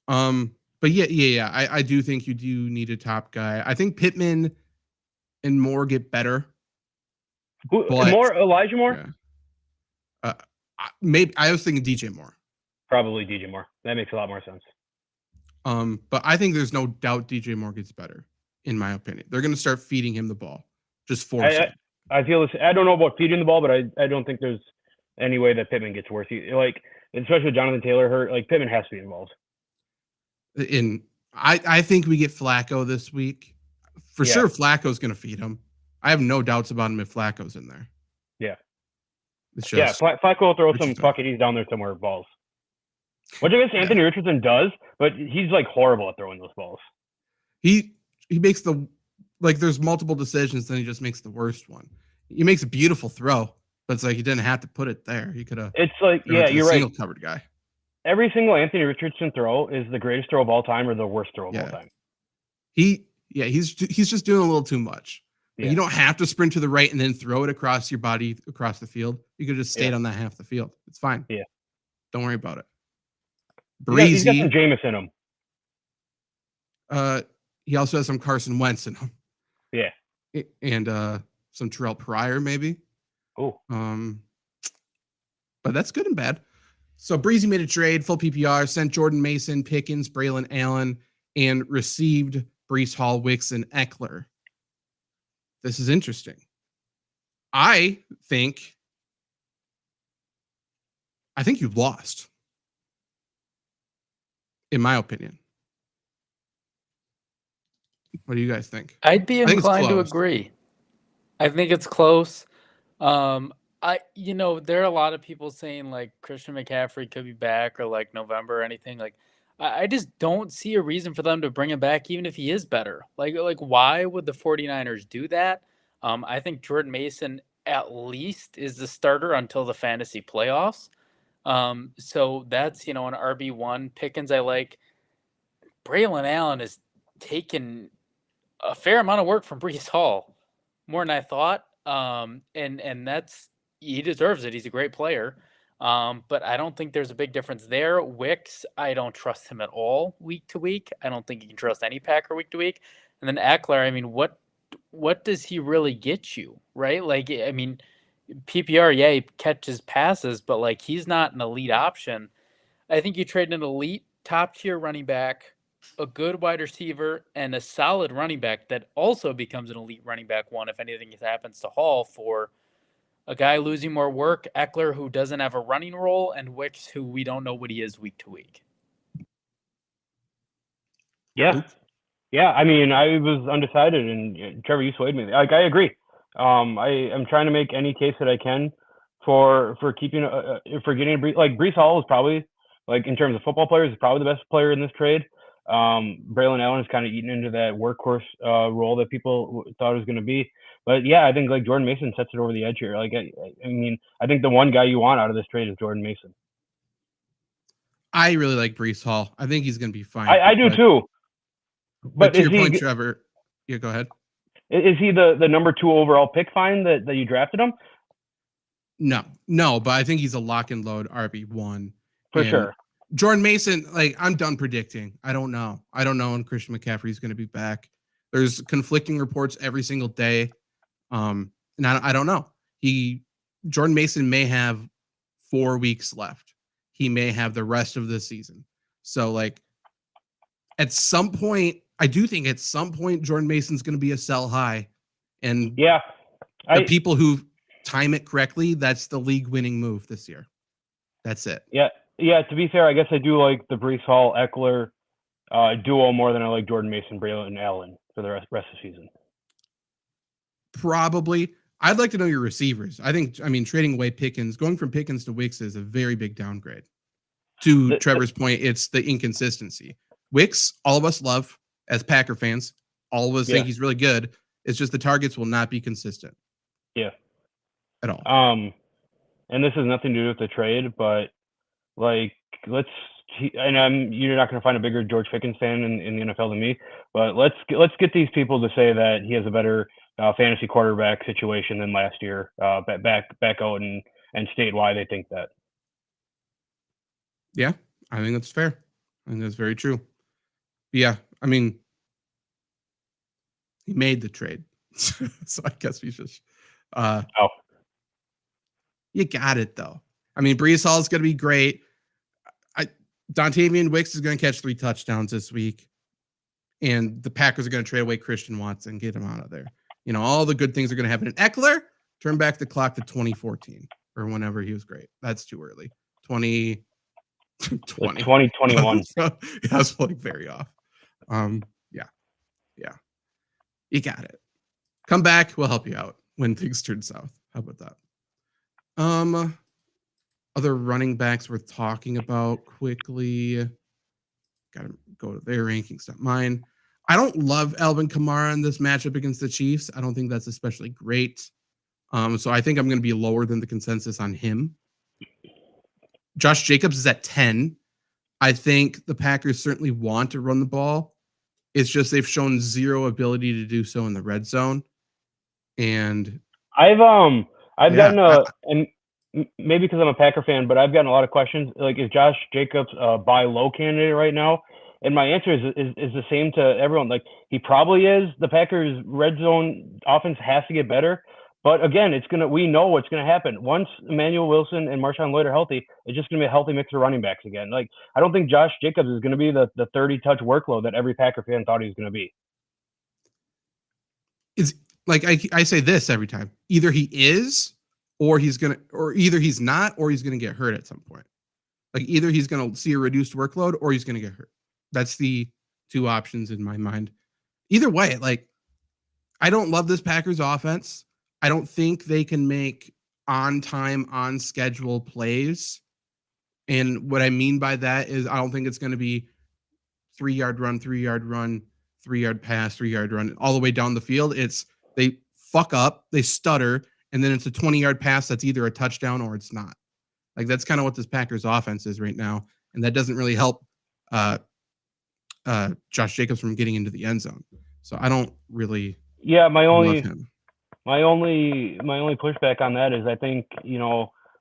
But yeah. I do think you do need a top guy. I think Pittman and Moore get better. Elijah Moore? Yeah. Maybe I was thinking DJ Moore. Probably DJ Moore. That makes a lot more sense. But I think there's no doubt DJ Moore gets better, in my opinion. They're going to start feeding him the ball. Just force it. I feel this. I don't know about feeding the ball, but I don't think there's any way that Pittman gets worse. Especially with Jonathan Taylor hurt, like, Pittman has to be involved. I think we get Flacco this week. For sure, Flacco's going to feed him. I have no doubts about him if Flacco's in there. Yeah. It's Yeah, just Flacco will throw some Richardson. bucketies down there somewhere balls. Which I guess Anthony Richardson does, but he's like horrible at throwing those balls. He makes there's multiple decisions, then he just makes the worst one. He makes a beautiful throw, but it's like he didn't have to put it there. He could have. It's like, yeah, you're right. Single covered guy. Every single Anthony Richardson throw is the greatest throw of all time or the worst throw of all time. He's just doing a little too much. Yeah. You don't have to sprint to the right and then throw it across your body across the field. You could just stay on that half the field. It's fine. Yeah. Don't worry about it. Breezy. He's got some Jameis in him. He also has some Carson Wentz in him. Yeah. And some Terrell Pryor maybe. Oh. But that's good and bad. So Breezy made a trade, full PPR, sent Jordan Mason, Pickens, Braylon Allen, and received Breece Hall, Wicks, and Eckler. This is interesting. I think you lost, in my opinion. What do you guys think? I'd be inclined to agree. I think it's close. There are a lot of people saying like Christian McCaffrey could be back or like November or anything. Like, I just don't see a reason for them to bring him back, even if he is better. Like why would the 49ers do that? I think Jordan Mason at least is the starter until the fantasy playoffs. So that's, an RB1. Pickens I like. Braylon Allen has taken a fair amount of work from Breece Hall, more than I thought. And that's, he deserves it. He's a great player. But I don't think there's a big difference there. Wicks, I don't trust him at all week to week. I don't think you can trust any Packer week to week. And then Eckler, I mean, what does he really get you, right? Like, I mean, PPR, yeah, he catches passes, but like he's not an elite option. I think you trade an elite top tier running back, a good wide receiver, and a solid running back that also becomes an elite running back one if anything happens to Hall, for a guy losing more work, Eckler, who doesn't have a running role, and Wicks, who we don't know what he is week to week. Yeah. Yeah, I mean, I was undecided, and Trevor, you swayed me. Like, I agree. I'm trying to make any case that I can for keeping for getting Breece Hall is probably, like, in terms of football players, is probably the best player in this trade. Braylon Allen is kind of eaten into that workhorse role that people thought it was going to be. But yeah, I think like Jordan Mason sets it over the edge here. Like, I mean, I think the one guy you want out of this trade is Jordan Mason. I really like Breece Hall. I think he's going to be fine. I do too. But to your point, Trevor, yeah, go ahead. Is he the number 2 overall pick fine that you drafted him? No, but I think he's a lock and load RB1. For sure. Jordan Mason, like, I'm done predicting. I don't know when Christian McCaffrey is going to be back. There's conflicting reports every single day. And I don't know. Jordan Mason may have 4 weeks left. He may have the rest of the season. So, like, at some point, I do think at some point Jordan Mason's going to be a sell high. And yeah, the people who time it correctly, that's the league winning move this year. That's it. Yeah, to be fair, I guess I do like the Breece Hall Eckler duo more than I like Jordan Mason, Braylon Allen for the rest of the season. Probably. I'd like to know your receivers. I mean, trading away Pickens, going from Pickens to Wicks is a very big downgrade. To Trevor's point, it's the inconsistency. Wicks, all of us love as Packer fans. All of us think he's really good. It's just the targets will not be consistent. Yeah. At all. And this has nothing to do with the trade, but like, you're not going to find a bigger George Pickens fan in the NFL than me, but let's get these people to say that he has a better fantasy quarterback situation than last year. Back out and state why they think that. Yeah, I think that's fair. I think that's very true. But yeah, I mean, he made the trade, so I guess we just. You got it though. I mean, Breece Hall is going to be great. Dontavian Wicks is going to catch 3 touchdowns this week, and the Packers are going to trade away Christian Watson, get him out of there. All the good things are going to happen. And Eckler, turn back the clock to 2014 or whenever he was great. That's too early. 2021. I was like very off. Yeah. You got it. Come back. We'll help you out when things turn south. How about that? Other running backs worth talking about quickly. Got to go to their rankings, not mine. I don't love Alvin Kamara in this matchup against the Chiefs. I don't think that's especially great. So I think I'm going to be lower than the consensus on him. Josh Jacobs is at 10. I think the Packers certainly want to run the ball. It's just they've shown zero ability to do so in the red zone. And I've yeah, gotten and maybe because I'm a Packer fan, but I've gotten a lot of questions. Like, is Josh Jacobs a buy low candidate right now? And my answer is the same to everyone. Like, he probably is. The Packers' red zone offense has to get better. But again, we know what's gonna happen. Once Emmanuel Wilson and Marshawn Lloyd are healthy, it's just gonna be a healthy mix of running backs again. Like, I don't think Josh Jacobs is gonna be the 30 touch workload that every Packer fan thought he was gonna be. it's like I say this every time. Either he is, or either he's not, or he's gonna get hurt at some point. Like, either he's gonna see a reduced workload or he's gonna get hurt. That's the two options in my mind. Either way, like, I don't love this Packers offense. I don't think they can make on time, on schedule plays. And what I mean by that is I don't think it's going to be 3-yard run, 3-yard run, 3-yard pass, 3-yard run, all the way down the field. It's they fuck up, they stutter, and then it's a 20-yard pass that's either a touchdown or it's not. Like, that's kind of what this Packers offense is right now. And that doesn't really help Josh Jacobs from getting into the end zone. So I don't really My love him. only pushback on that is I think,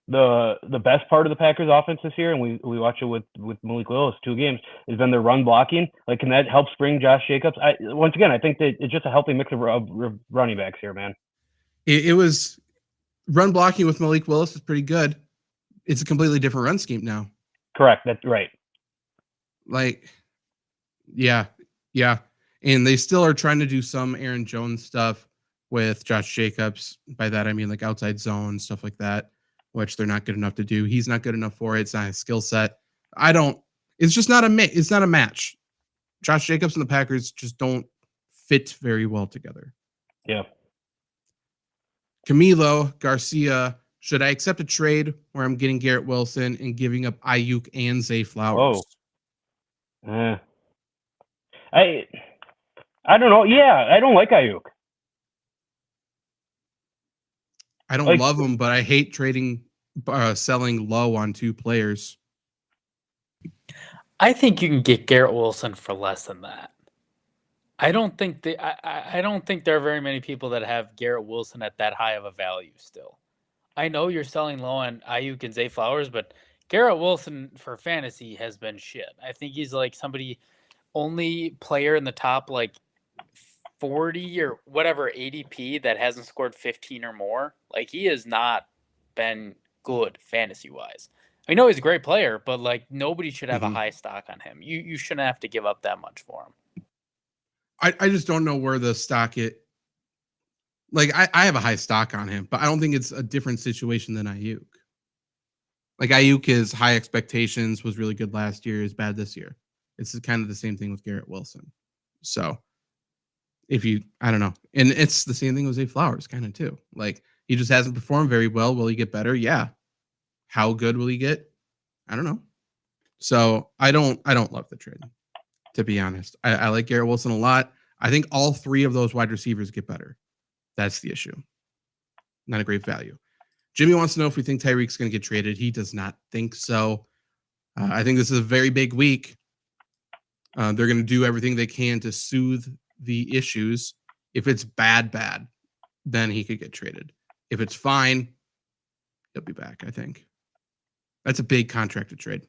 the best part of the Packers offense this year, and we watch it with Malik Willis 2 games, has been their run blocking. Like, can that help spring Josh Jacobs? Once again, I think that it's just a healthy mix of running backs here, man. It was run blocking with Malik Willis is pretty good. It's a completely different run scheme now. Correct. That's right. Like, yeah. And they still are trying to do some Aaron Jones stuff with Josh Jacobs. By that, I mean like outside zone, stuff like that, which they're not good enough to do. He's not good enough for it. It's not his skill set. It's just not it's not a match. Josh Jacobs and the Packers just don't fit very well together. Yeah. Camilo Garcia, should I accept a trade where I'm getting Garrett Wilson and giving up Ayuk and Zay Flowers? I don't know. Yeah, I don't like Ayuk. I don't love him, but I hate selling low on 2 players. I think you can get Garrett Wilson for less than that. I don't think there are very many people that have Garrett Wilson at that high of a value still. I know you're selling low on Ayuk and Zay Flowers, but Garrett Wilson for fantasy has been shit. I think he's like only player in the top like 40 or whatever ADP that hasn't scored 15 or more. Like, he has not been good fantasy wise. I know he's a great player, but like, nobody should have a high stock on him. You shouldn't have to give up that much for him. I just don't know where the stock I have a high stock on him, but I don't think it's a different situation than Ayuk. Like, Ayuk is high expectations, was really good last year, is bad this year. It's kind of the same thing with Garrett Wilson. So I don't know. And it's the same thing with Zay Flowers kind of too. Like, he just hasn't performed very well. Will he get better? Yeah. How good will he get? I don't know. So I don't love the trade, to be honest. I like Garrett Wilson a lot. I think all 3 of those wide receivers get better. That's the issue. Not a great value. Jimmy wants to know if we think Tyreek's going to get traded. He does not think so. I think this is a very big week. They're going to do everything they can to soothe the issues. If it's bad, then he could get traded. If it's fine, he'll be back, I think. That's a big contract to trade.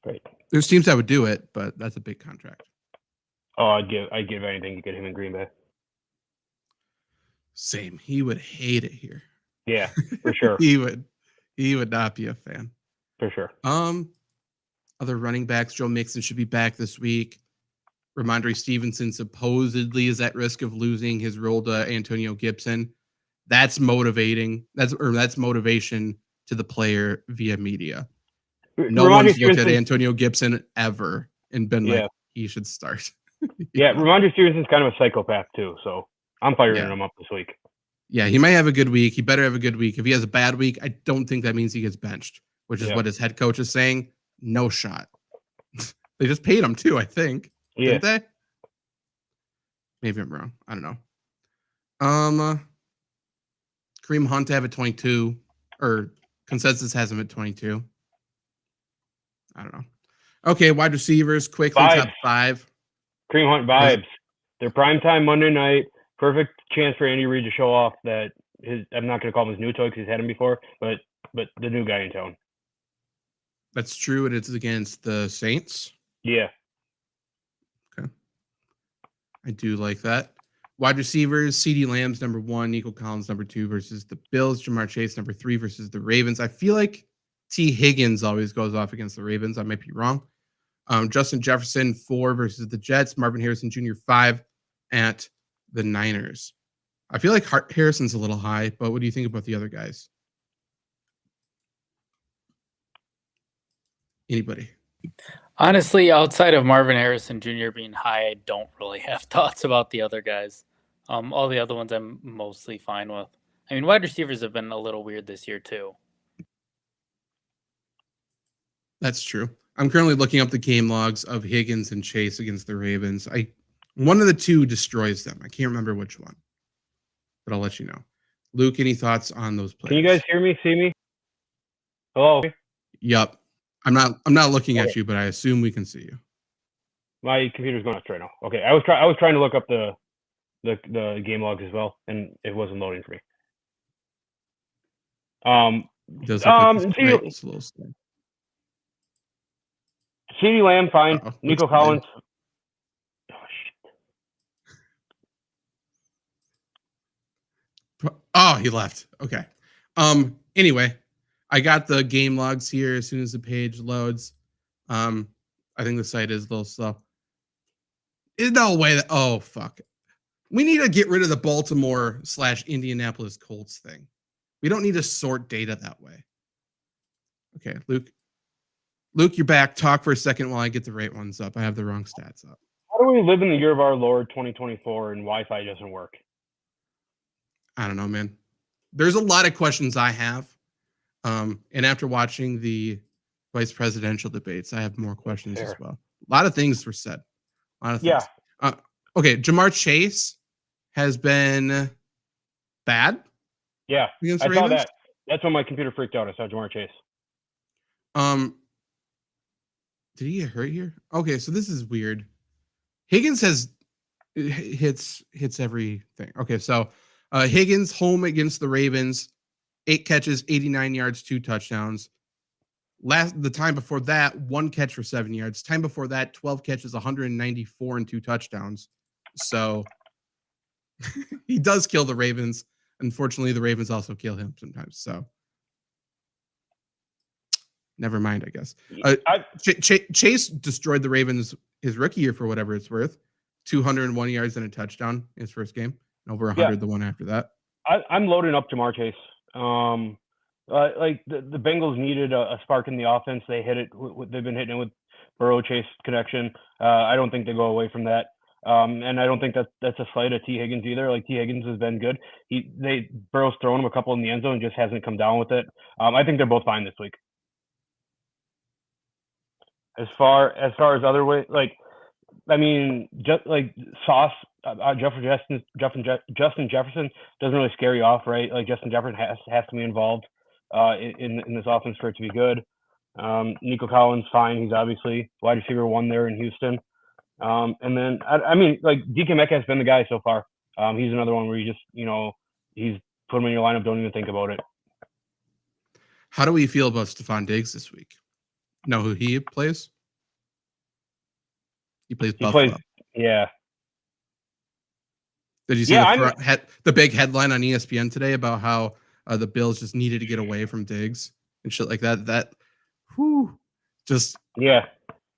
Great. There's teams that would do it, but that's a big contract. Oh, I'd give anything to get him in Green Bay. Same. He would hate it here. Yeah, for sure. He would not be a fan. For sure. Other running backs, Joe Mixon should be back this week. Ramondre Stevenson supposedly is at risk of losing his role to Antonio Gibson. That's motivating. That's motivation to the player via media. No one's looked at Antonio Gibson ever and been like, he should start. Yeah, Ramondre Stevenson's kind of a psychopath too, so I'm firing him up this week. Yeah, he might have a good week. He better have a good week. If he has a bad week, I don't think that means he gets benched, which is what his head coach is saying. No shot. They just paid him too, I think. Yeah. Didn't they? Maybe I'm wrong. I don't know. Kareem Hunt to have at 22, or consensus has him at 22. I don't know. Okay, wide receivers, quickly, top 5. Kareem Hunt vibes. They're primetime Monday night. Perfect chance for Andy Reid to show off that I'm not going to call him his new toy because he's had him before, but the new guy in town. That's true, and it's against the Saints. Yeah. Okay. I do like that. Wide receivers, CeeDee Lamb's number 1, Nico Collins number 2 versus the Bills, Jamar Chase number 3 versus the Ravens. I feel like T. Higgins always goes off against the Ravens. I might be wrong. Justin Jefferson 4 versus the Jets, Marvin Harrison Jr. 5 at the Niners. I feel like Harrison's a little high, but what do you think about the other guys? Anybody? Honestly, outside of Marvin Harrison Jr. being high, I don't really have thoughts about the other guys. All the other ones I'm mostly fine with. I mean, wide receivers have been a little weird this year too. That's true. I'm currently looking up the game logs of Higgins and Chase against the Ravens. One of the two destroys them. I can't remember which one, but I'll let you know. Luke, any thoughts on those players? Can you guys hear me? See me? Hello. Yep. I'm not looking at you, but I assume we can see you. My computer's going nuts right now. Okay, I was trying to look up the game logs as well, and it wasn't loading for me. CeeDee Lamb fine. Nico Collins. Oh, he left. Okay. Anyway, I got the game logs here as soon as the page loads. I think the site is a little slow. There's no way that. Oh, fuck. We need to get rid of the Baltimore/Indianapolis Colts thing. We don't need to sort data that way. Okay, Luke, you're back. Talk for a second while I get the right ones up. I have the wrong stats up. How do we live in the year of our Lord 2024 and Wi-Fi doesn't work? I don't know, man. There's a lot of questions I have. And after watching the vice presidential debates, I have more questions as well. A lot of things were said. A lot of things. Yeah. Okay, Jamar Chase has been bad. Yeah, I saw that. That's when my computer freaked out. I saw Jamar Chase. Did he get hurt here? Okay, so this is weird. Higgins hits everything. Okay, so Higgins home against the Ravens, 8 catches, 89 yards, 2 touchdowns. The time before that, 1 catch for 7 yards. Time before that, 12 catches, 194 and 2 touchdowns. So he does kill the Ravens. Unfortunately, the Ravens also kill him sometimes. So never mind, I guess. Chase destroyed the Ravens his rookie year for whatever it's worth. 201 yards and a touchdown in his first game. And over 100 the one after that. I'm loading up Jamar Chase. Like the Bengals needed a spark in the offense. They hit it. They've been hitting it with Burrow Chase connection. I don't think they go away from that. And I don't think that's a slight at T. Higgins either. Like T. Higgins has been good. Burrow's thrown him a couple in the end zone, just hasn't come down with it. I think they're both fine this week. As far as other ways, like, I mean, just like Sauce, Justin Jefferson doesn't really scare you off, right? Like Justin Jefferson has to be involved in this offense for it to be good. Nico Collins, fine. He's obviously wide receiver 1 there in Houston. And then I mean, like DK Metcalf's been the guy so far. He's another one where you just, he's put him in your lineup, don't even think about it. How do we feel about Stephon Diggs this week? Know who he plays? He plays Buffalo. Yeah. Did you see the big headline on ESPN today about how the Bills just needed to get away from Diggs and shit like that? He's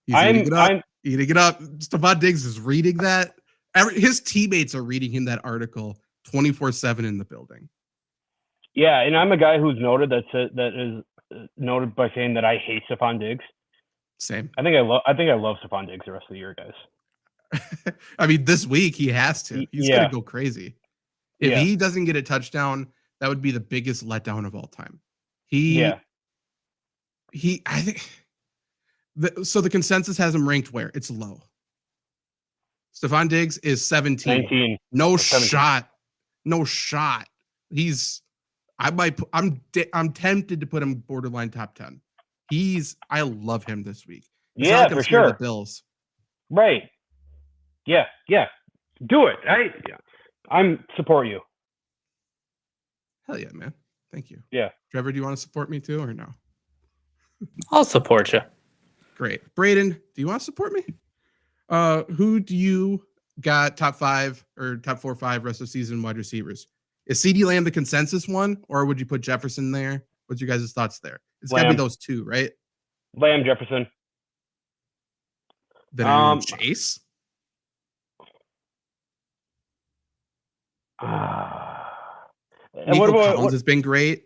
eating it up. Stephon Diggs is reading that. His teammates are reading him that article 24/7 in the building. Yeah, and I'm a guy who's noted that is noted by saying that I hate Stephon Diggs. Same. I think I love Stephon Diggs the rest of the year, guys. I mean, this week he has to. He's gonna go crazy. If Yeah. he doesn't get a touchdown, that would be the biggest letdown of all time. Yeah. I think. So the consensus has him ranked where? It's low. Stephon Diggs is 17. 19. No 17. shot. No shot. I'm tempted to put him borderline top 10. I love him this week. It's not Yeah, like I'm for scared of sure. the Bills. Right. Yeah. Do it. I'm support you. Hell yeah, man. Thank you. Yeah. Trevor, do you want to support me too or no? I'll support you. Great. Braden, do you want to support me? Who do you got top 5 or top 4 or 5 rest of season wide receivers? Is CeeDee Lamb the consensus one, or would you put Jefferson there? What's your guys' thoughts there? It's got to be those two, right? Lamb, Jefferson. Then Chase. Nico Collins has been great.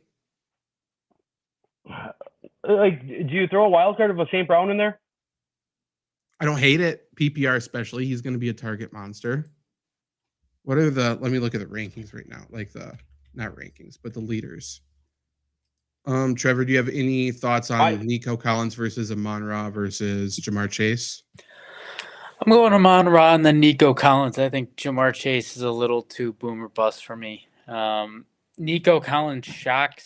Like, do you throw a wild card of a St. Brown in there? I don't hate it. PPR especially. He's going to be a target monster. Let me look at the rankings right now. Like not rankings, but the leaders. Trevor, do you have any thoughts on Nico Collins versus Amon-Ra versus Jamar Chase? I'm going Amon-Ra and then Nico Collins. I think Jamar Chase is a little too boomer bust for me. Nico Collins shocked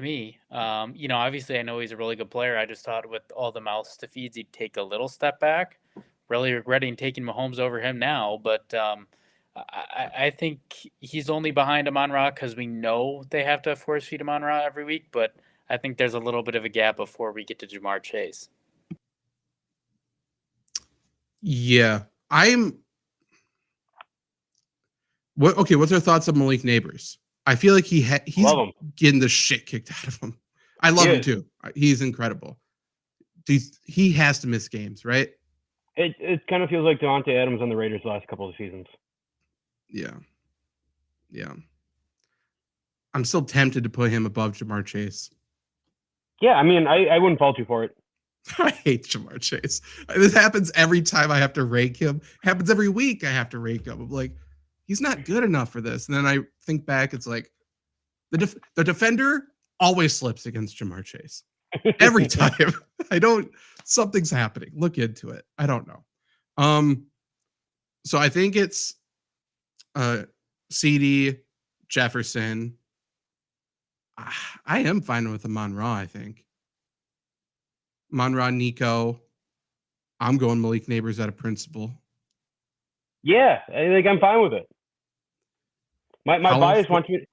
me. Obviously I know he's a really good player. I just thought with all the mouths to feed, he'd take a little step back. Really regretting taking Mahomes over him now, but I think he's only behind Amon-Ra because we know they have to force feed Amon-Ra every week, but I think there's a little bit of a gap before we get to Jamar Chase. Yeah. What's our thoughts on Malik Neighbors? I feel like he's getting the shit kicked out of him. I love him too. He's incredible. He has to miss games, right? It kind of feels like Devontae Adams on the Raiders the last couple of seasons. Yeah. I'm still tempted to put him above Jamar Chase. Yeah, I mean, I wouldn't fault you for it. I hate Jamar Chase. This happens every time I have to rank him. It happens every week I have to rank him. I'm like, he's not good enough for this. And then I think back, it's like the defender always slips against Jamar Chase. Every time. Something's happening. Look into it. I don't know. So I think it's CD, Jefferson. I am fine with Amon-Ra, I think. Amon-Ra, Nico. I'm going Malik Neighbors out of principle. Yeah, I'm fine with it. My bias wants me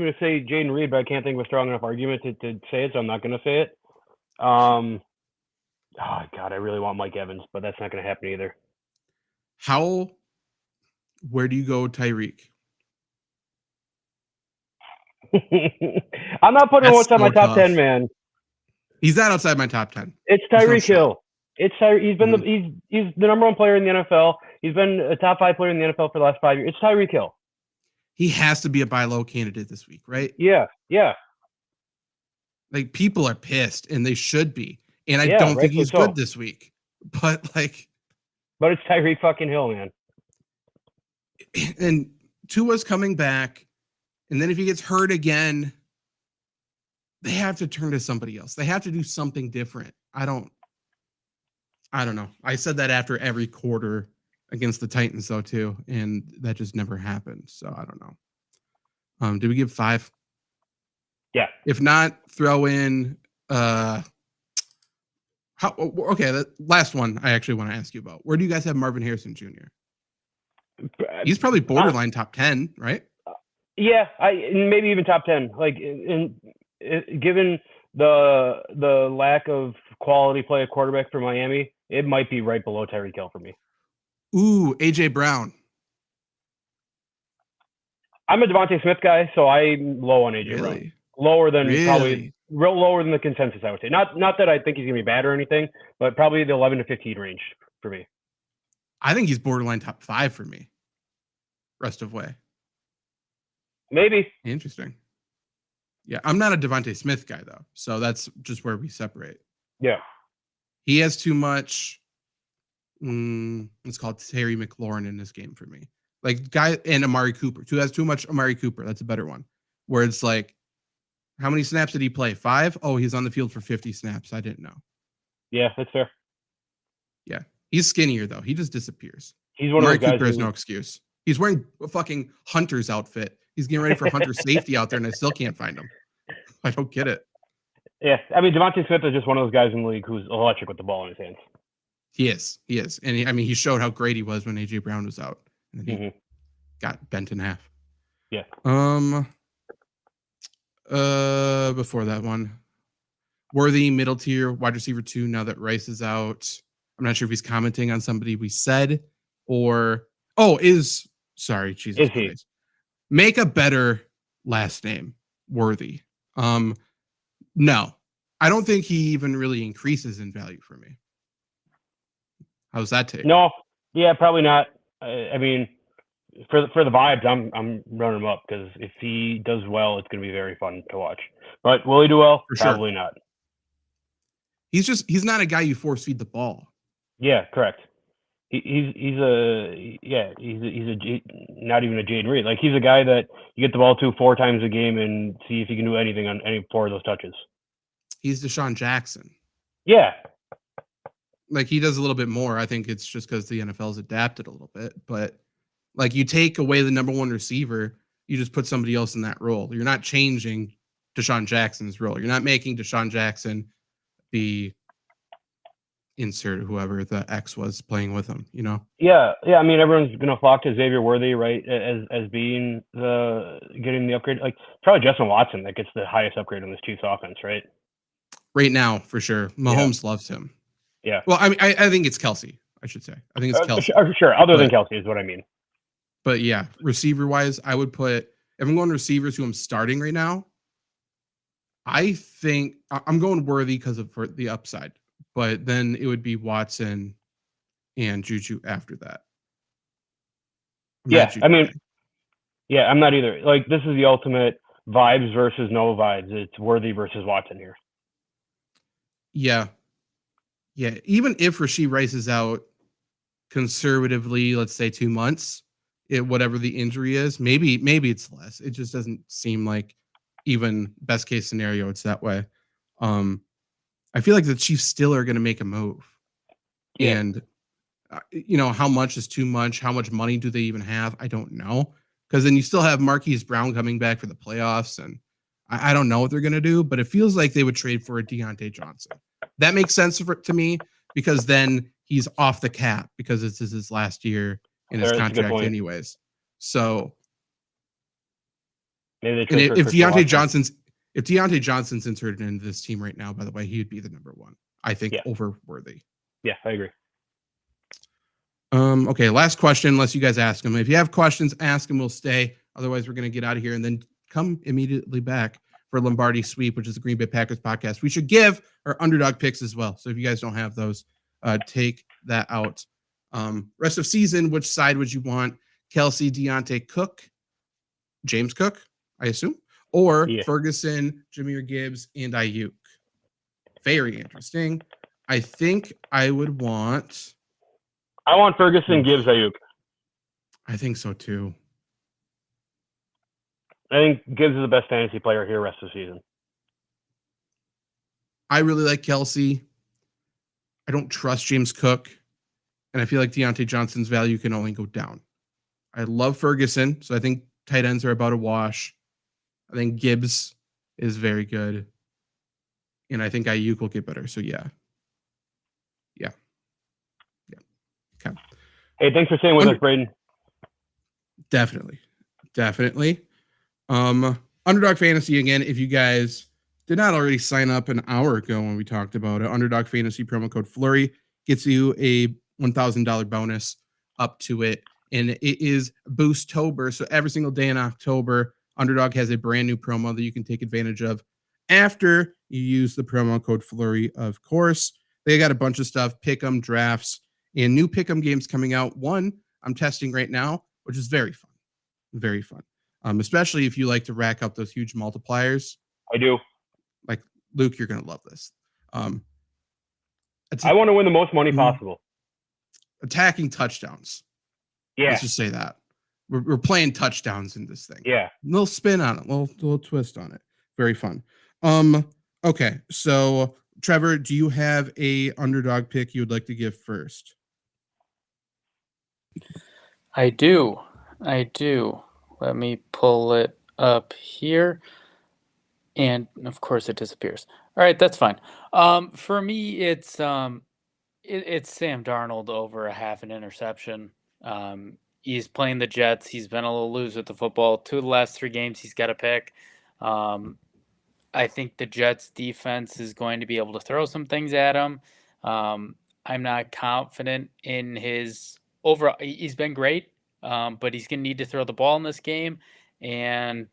to say Jaden Reed, but I can't think of a strong enough argument to say it, so I'm not going to say it. Oh God, I really want Mike Evans, but that's not going to happen either. Where do you go, Tyreek? I'm not putting him outside my top 10, man. He's not outside my top 10. It's Tyreek Hill. It's He's been he's the number 1 player in the NFL. He's been a top 5 player in the NFL for the last 5 years. It's Tyreek Hill. He has to be a buy low candidate this week, right? Yeah. Like, people are pissed, and they should be. And I don't think he's good this week. But it's Tyreek fucking Hill, man. And Tua's coming back, and then if he gets hurt again, they have to turn to somebody else. They have to do something different. I don't know. I said that after every quarter against the Titans, though, too, and that just never happened. So I don't know. Did we give 5? Yeah. If not, throw in the last one I actually want to ask you about. Where do you guys have Marvin Harrison Jr.? He's probably borderline top 10, right? Yeah, maybe even top 10. Like, given the lack of quality play at quarterback for Miami, it might be right below Tyreek Hill for me. Ooh, AJ Brown. I'm a Devontae Smith guy, so I'm low on AJ Brown. Lower than lower than the consensus, I would say. Not that I think he's gonna be bad or anything, but probably the 11 to 15 range for me. I think he's borderline top 5 for me. Rest of way. Maybe. Interesting. Yeah, I'm not a Devontae Smith guy, though. So that's just where we separate. Yeah. He has too much, let's call it Terry McLaurin in this game for me. Like guy and Amari Cooper. Who has too much Amari Cooper? That's a better one. Where it's like, how many snaps did he play? 5? Oh, he's on the field for 50 snaps. I didn't know. Yeah, that's fair. Yeah. He's skinnier though. He just disappears. He's one Amari of those guys Cooper has no excuse. He's wearing a fucking Hunter's outfit. He's getting ready for Hunter safety out there, and I still can't find him. I don't get it. Yeah, I mean, Devontae Smith is just one of those guys in the league who's electric with the ball in his hands. He is, and he showed how great he was when AJ Brown was out, and then he got bent in half. Yeah. Before that one, Worthy middle tier wide receiver 2. Now that Rice is out, I'm not sure if he's commenting on somebody we said or sorry, Jesus Is Christ. Make a better last name, Worthy. No, I don't think he even really increases in value for me. How's that take? No, yeah, probably not. I mean, for the vibes, I'm running him up because if he does well, it's going to be very fun to watch. But will he do well? For sure. Probably not. He's not a guy you force feed the ball. Yeah, correct. He's not even a Jaden Reed. Like, he's a guy that you get the ball to 4 times a game and see if he can do anything on any 4 of those touches. He's Deshaun Jackson. Yeah. Like, he does a little bit more. I think it's just because the NFL's adapted a little bit. But, like, you take away the number 1 receiver, you just put somebody else in that role. You're not changing Deshaun Jackson's role. You're not making Deshaun Jackson the insert whoever the X was playing with him, you know? Yeah. I mean, everyone's going to flock to Xavier Worthy, right, as being getting the upgrade. Like, probably Justin Watson that gets the highest upgrade on this Chiefs offense, right? Right now, for sure. Mahomes loves him. Yeah. Well, I mean, I think it's Kelsey, I should say. I think it's Kelsey. Sure. Other than Kelsey is what I mean. But yeah, receiver-wise, I would put, if I'm going receivers who I'm starting right now, I think I'm going Worthy because of the upside. But then it would be Watson and Juju after that. I'm not either. Like, this is the ultimate vibes versus no vibes. It's Worthy versus Watson here. Yeah. Even if Rashee Rice is out conservatively, let's say 2 months, whatever the injury is, maybe it's less. It just doesn't seem like, even best case scenario, it's that way. I feel like the Chiefs still are going to make a move. Yeah. And, how much is too much? How much money do they even have? I don't know. Because then you still have Marquise Brown coming back for the playoffs. And I don't know what they're going to do, but it feels like they would trade for a Deontay Johnson. That makes sense to me because then he's off the cap because this is his last year in his contract anyways. So if Deontay Johnson's inserted into this team right now, by the way, he would be the number 1, I think, over Worthy. Yeah, I agree. Okay, last question, unless you guys ask them. If you have questions, ask them, we'll stay. Otherwise, we're going to get out of here and then come immediately back for Lombardi Sweep, which is the Green Bay Packers podcast. We should give our underdog picks as well. So if you guys don't have those, take that out. Rest of season, which side would you want? Kelsey, Deontay, Cook, James Cook, I assume, or Ferguson, Jahmyr Gibbs, and Ayuk. Very interesting. I think I would want Ferguson, Gibbs, Ayuk. I think so too. I think Gibbs is the best fantasy player here rest of the season. I really like Kelsey. I don't trust James Cook. And I feel like Deontay Johnson's value can only go down. I love Ferguson, so I think tight ends are about a wash. I think Gibbs is very good. And I think Ayuk will get better. So yeah. Okay. Hey, thanks for staying with us, Braden. Definitely. Underdog Fantasy, again, if you guys did not already sign up an hour ago when we talked about it, Underdog Fantasy promo code FLURRY gets you a $1,000 bonus up to it. And it is Boosttober. So every single day in October, Underdog has a brand new promo that you can take advantage of after you use the promo code FLURRY, of course. They got a bunch of stuff, pick'em, drafts, and new pick'em games coming out. One I'm testing right now, which is very fun. Very fun. Especially if you like to rack up those huge multipliers. I do. Like, Luke, you're going to love this. I want to win the most money possible. Attacking touchdowns. Yeah. Let's just say that. we're playing touchdowns in this thing. Yeah. Little spin on it, little twist on it. Very fun. Okay, so Trevor, do you have a underdog pick you would like to give first? I do. Let me pull it up here. And of course it disappears. All right, that's fine. For me, it's Sam Darnold over a half an interception. He's playing the Jets. He's been a little loose with the football. 2 of the last 3 games he's got a pick. I think the Jets defense is going to be able to throw some things at him. I'm not confident in his overall. He's been great, but he's going to need to throw the ball in this game. And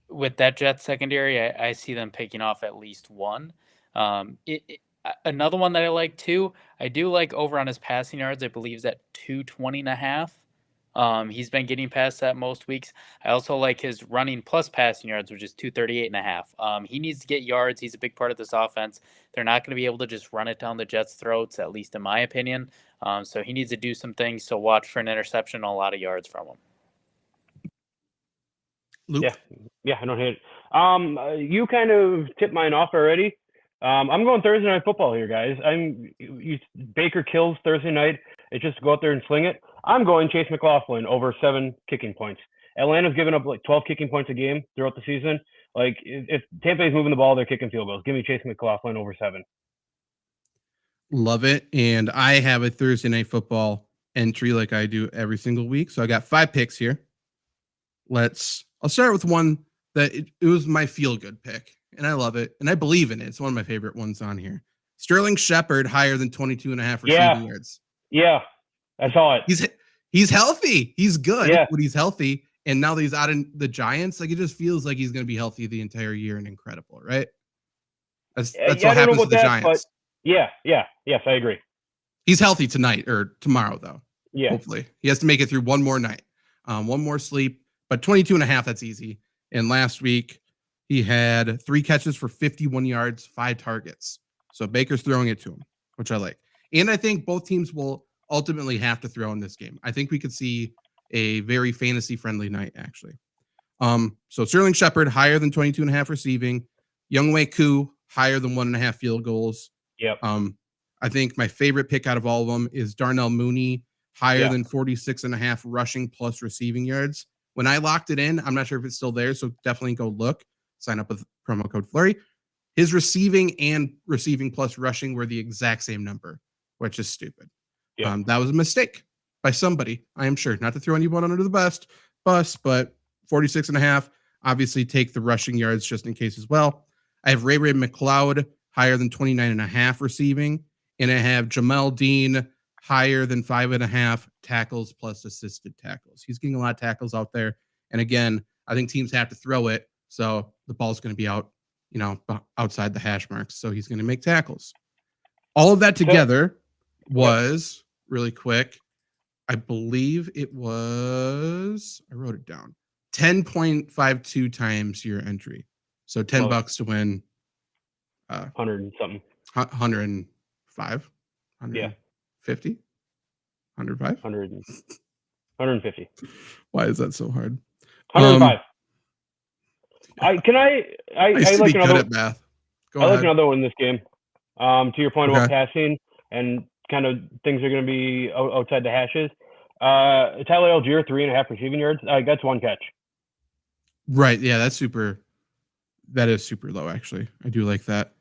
with that Jets secondary, I see them picking off at least one. Another one that I like too, I do like over on his passing yards. I believe is at 220.5. He's been getting past that most weeks. I also like his running plus passing yards, which is 238.5. He needs to get yards. He's a big part of this offense. They're not going to be able to just run it down the Jets' throats, at least in my opinion. So he needs to do some things. So watch for an interception and a lot of yards from him. Luke? Yeah, I don't hate it. You kind of tipped mine off already. I'm going Thursday night football here, guys. Baker kills Thursday night. It's just go out there and sling it. I'm going Chase McLaughlin over 7 kicking points. Atlanta's given up like 12 kicking points a game throughout the season. Like if Tampa is moving the ball, they're kicking field goals. Give me Chase McLaughlin over 7. Love it. And I have a Thursday night football entry like I do every single week. So I got 5 picks here. I'll start with one that it was my feel-good pick, and I love it, and I believe in it. It's one of my favorite ones on here. Sterling Shepard higher than 22.5 receiving yards. Yeah, I saw it. He's healthy. He's good, but he's healthy. And now that he's out in the Giants, like it just feels like he's going to be healthy the entire year and incredible, right? That's what happens with the Giants. Yes, I agree. He's healthy tonight or tomorrow, though. Yeah. Hopefully. He has to make it through one more night, one more sleep. But 22.5, that's easy. And last week, he had 3 catches for 51 yards, 5 targets. So Baker's throwing it to him, which I like. And I think both teams will ultimately have to throw in this game. I think we could see a very fantasy-friendly night, actually. So Sterling Shepard, higher than 22.5 receiving. Younghoe Koo, higher than 1.5 field goals. Yep. I think my favorite pick out of all of them is Darnell Mooney, higher than 46.5 rushing plus receiving yards. When I locked it in, I'm not sure if it's still there, so definitely go look. Sign up with promo code FLURRY. His receiving and receiving plus rushing were the exact same number, which is stupid. Yeah. That was a mistake by somebody, I am sure. Not to throw anyone under the bus, but 46.5. Obviously, take the rushing yards just in case as well. I have Ray McLeod higher than 29.5 receiving, and I have Jamel Dean higher than 5.5 tackles plus assisted tackles. He's getting a lot of tackles out there. And again, I think teams have to throw it. So the ball's going to be out, outside the hash marks. So he's going to make tackles. All of that together was really quick. I believe it was, I wrote it down, 10.52 times your entry. So $10 to win. 100 and something. 105. 50? 105? 150. Why is that so hard? 105. I like another at math. Like another one in this game. To your point about passing and kind of things are going to be outside the hashes. Tyler Algier, 3.5 receiving yards. That's 1 catch. Right. Yeah, that is super low, actually. I do like that.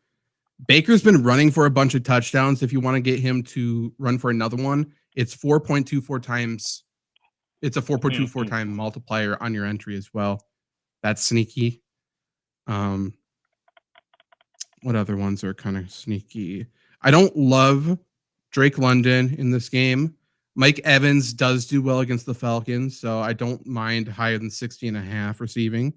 Baker's been running for a bunch of touchdowns. If you want to get him to run for another one, it's 4.24 times. It's a 4.24 time multiplier on your entry as well. That's sneaky. What other ones are kind of sneaky? I don't love Drake London in this game. Mike Evans does do well against the Falcons, so I don't mind higher than 60.5 receiving.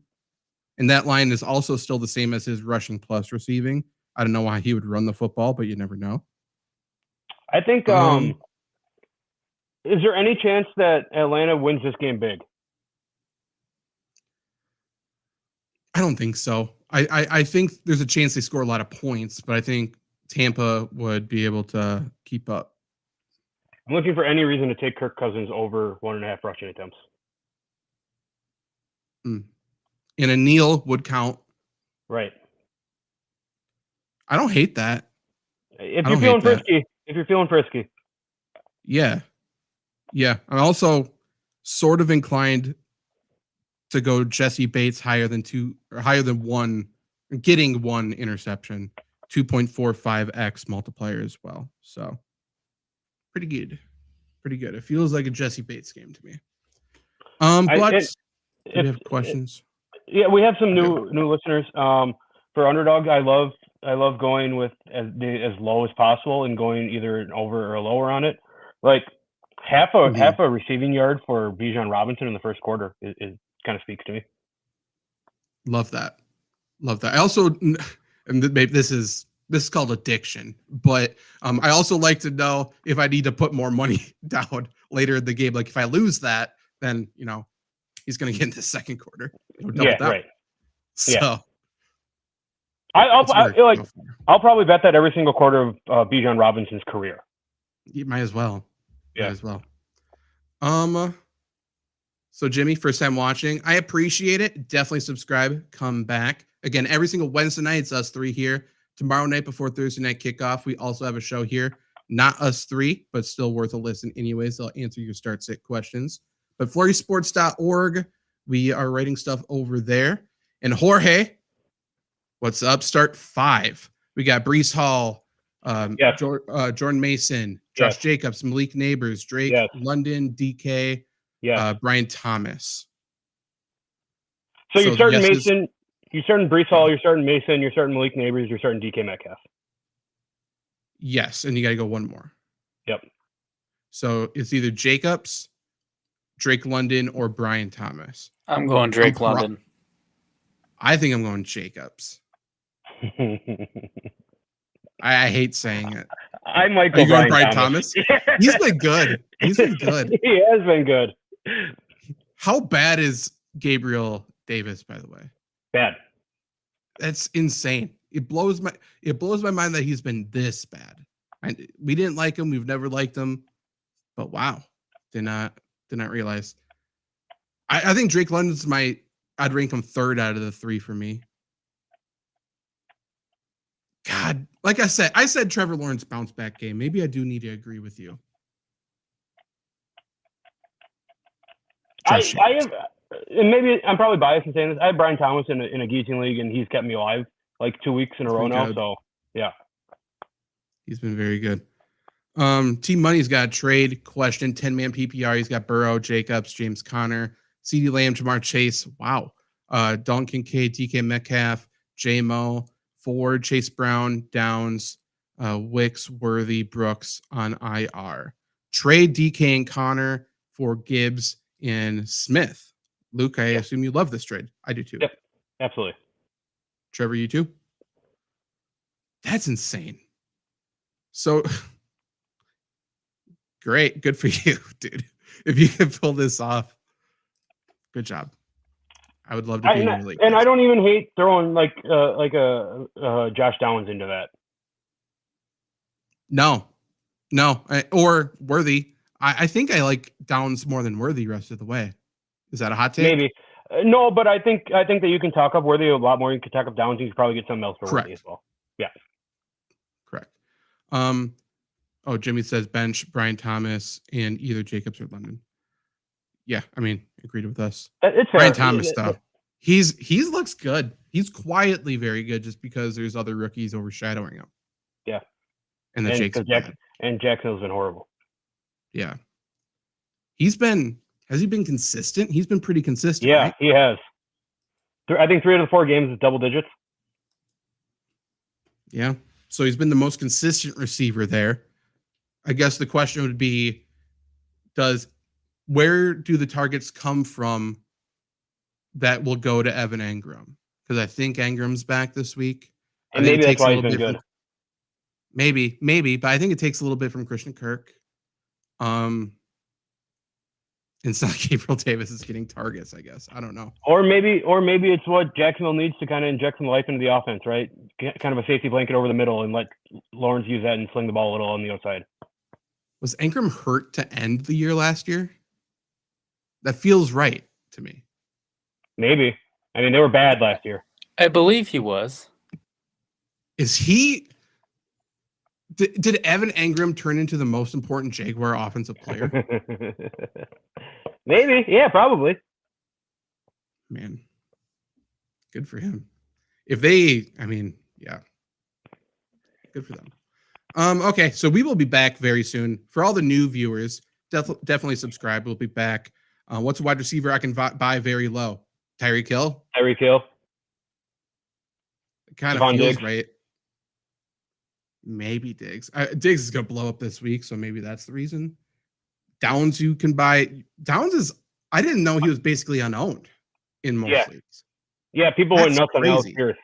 And that line is also still the same as his rushing plus receiving. I don't know why he would run the football, but you never know. I think, is there any chance that Atlanta wins this game big? I don't think so. I think there's a chance they score a lot of points, but I think Tampa would be able to keep up. I'm looking for any reason to take Kirk Cousins over 1.5 rushing attempts. And a kneel would count. Right. I don't hate that. If you're feeling frisky. Yeah. Yeah. I'm also sort of inclined to go Jesse Bates higher than one, getting one interception, 2.45x multiplier as well. So pretty good. Pretty good. It feels like a Jesse Bates game to me. But do we have questions? Yeah, we have some new listeners. For Underdog, I love going with as low as possible and going either an over or a lower on it. Like half a receiving yard for Bijan Robinson in the first quarter is kind of speaks to me. Love that. I also, and maybe this is called addiction, but I also like to know if I need to put more money down later in the game. Like if I lose that, then he's going to get in the second quarter. Double down. Right. So I'll probably bet that every single quarter of Bijan Robinson's career. You might as well. So Jimmy, first time watching. I appreciate it. Definitely subscribe. Come back. Again, every single Wednesday night, it's us three here. Tomorrow night before Thursday night kickoff, we also have a show here. Not us three, but still worth a listen anyways. I'll answer your start sit questions. But FLURRYSports.org, we are writing stuff over there. And Jorge, what's up? Start 5. We got Brees Hall, Jordan Mason, Josh Jacobs, Malik Neighbors, Drake, London, DK, Brian Thomas. So you're starting Mason, you're starting Brees Hall, you're starting Mason, you're starting Malik Neighbors, you're starting DK Metcalf. Yes, and you got to go one more. Yep. So it's either Jacobs, Drake London, or Brian Thomas. I'm going Drake London. I think I'm going Jacobs. I hate saying it. I might go Brian Thomas. He's been good. He has been good. How bad is Gabriel Davis, by the way? Bad. That's insane. It blows my mind that he's been this bad. We didn't like him. We've never liked him. But wow, did not realize. I think Drake London's I'd rank him 3rd out of the 3 for me. God, like I said Trevor Lawrence bounce back game. Maybe I do need to agree with you. I have, and maybe I'm probably biased in saying this. I have Brian Thomas in a guillotine league, and he's kept me alive like 2 weeks in a row now. So yeah, he's been very good. Team Money's got a trade question. 10-man PPR. He's got Burrow, Jacobs, James Conner, CeeDee Lamb, Jamar Chase. Wow. Dalton Kincaid, DK Metcalf, J-Mo, Ford, Chase Brown, Downs, Wicks, Worthy, Brooks on IR. Trade DK and Connor for Gibbs and Smith. Luke, I assume you love this trade. I do too. Yep, absolutely. Trevor, you too? That's insane. So great. Good for you, dude. If you can pull this off, good job. I would love to be in your league. And I don't even hate throwing like a Josh Downs into that. No, or Worthy. I think I like Downs more than Worthy rest of the way. Is that a hot take? Maybe. No, but I think that you can talk up Worthy a lot more. You can talk up Downs. You can probably get something else for Worthy as well. Yeah. Correct. Jimmy says bench Brian Thomas and either Jacobs or London. Yeah, I mean, agreed with us. It's Brian Thomas, though. He looks good. He's quietly very good just because there's other rookies overshadowing him. Yeah. And Jacksonville's been horrible. Yeah. Has he been consistent? He's been pretty consistent. Yeah, right? He has. I think 3 out of the 4 games is double digits. Yeah. So he's been the most consistent receiver there. I guess the question would be, where do the targets come from that will go to Evan Engram? Because I think Engram's back this week. And maybe that's why he's been good. Maybe, but I think it takes a little bit from Christian Kirk. It's not Gabriel Davis is getting targets, I guess. I don't know. Or maybe it's what Jacksonville needs to kind of inject some life into the offense, right? Kind of a safety blanket over the middle and let Lawrence use that and sling the ball a little on the outside. Was Engram hurt to end the year last year? That feels right to me. Maybe. I mean, they were bad last year. I believe he was. Is he? Did Evan Engram turn into the most important Jaguar offensive player? Maybe. Yeah, probably. Man, good for him. If they, I mean, yeah, good for them. Okay, so we will be back very soon. For all the new viewers, definitely subscribe. We'll be back. What's a wide receiver I can buy very low? Tyreek Hill? Tyreek Hill. It kind of Stephon feels Diggs. right. Maybe Diggs. Diggs is going to blow up this week, so maybe that's the reason. Downs you can buy. Downs is, I didn't know he was basically unowned in most leagues. Yeah, people went nuts on Alex Pierce.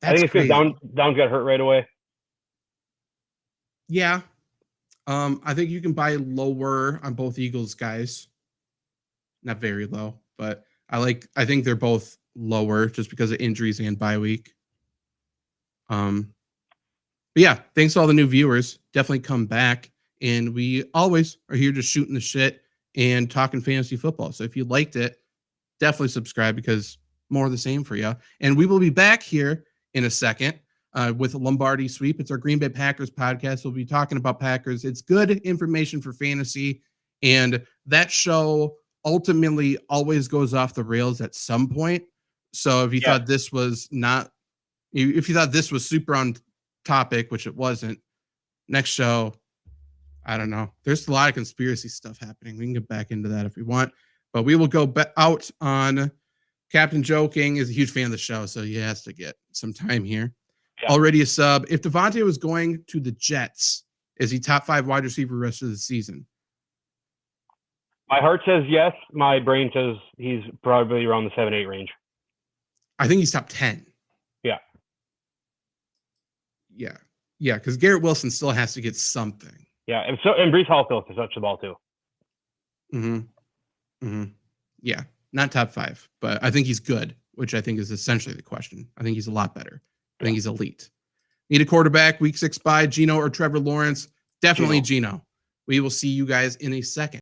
I think it's because Downs got hurt right away. Yeah. I think you can buy lower on both Eagles guys. Not very low, but I think they're both lower just because of injuries and bye week. But yeah, thanks to all the new viewers. Definitely come back. And we always are here just shooting the shit and talking fantasy football. So if you liked it, definitely subscribe because more of the same for you. And we will be back here in a second with Lombardi Sweep. It's our Green Bay Packers podcast. We'll be talking about Packers. It's good information for fantasy. And that show ultimately always goes off the rails at some point. So if you thought this was if you thought this was super on topic, which it wasn't, next show, I don't know. There's a lot of conspiracy stuff happening. We can get back into that if we want. But we will go out on Captain Joe King is a huge fan of the show, so he has to get some time here. Yeah. Already a sub. If Devontae was going to the Jets, is he top 5 wide receiver rest of the season? My heart says yes. My brain says he's probably around the 7-8 range. I think he's top 10. Yeah. Yeah. Yeah, because Garrett Wilson still has to get something. Yeah, and Breece Hall still has to touch the ball too. Yeah, not top 5, but I think he's good, which I think is essentially the question. I think he's a lot better. I think he's elite. Need a quarterback, week 6 bye, Geno or Trevor Lawrence? Definitely Geno. We will see you guys in a second.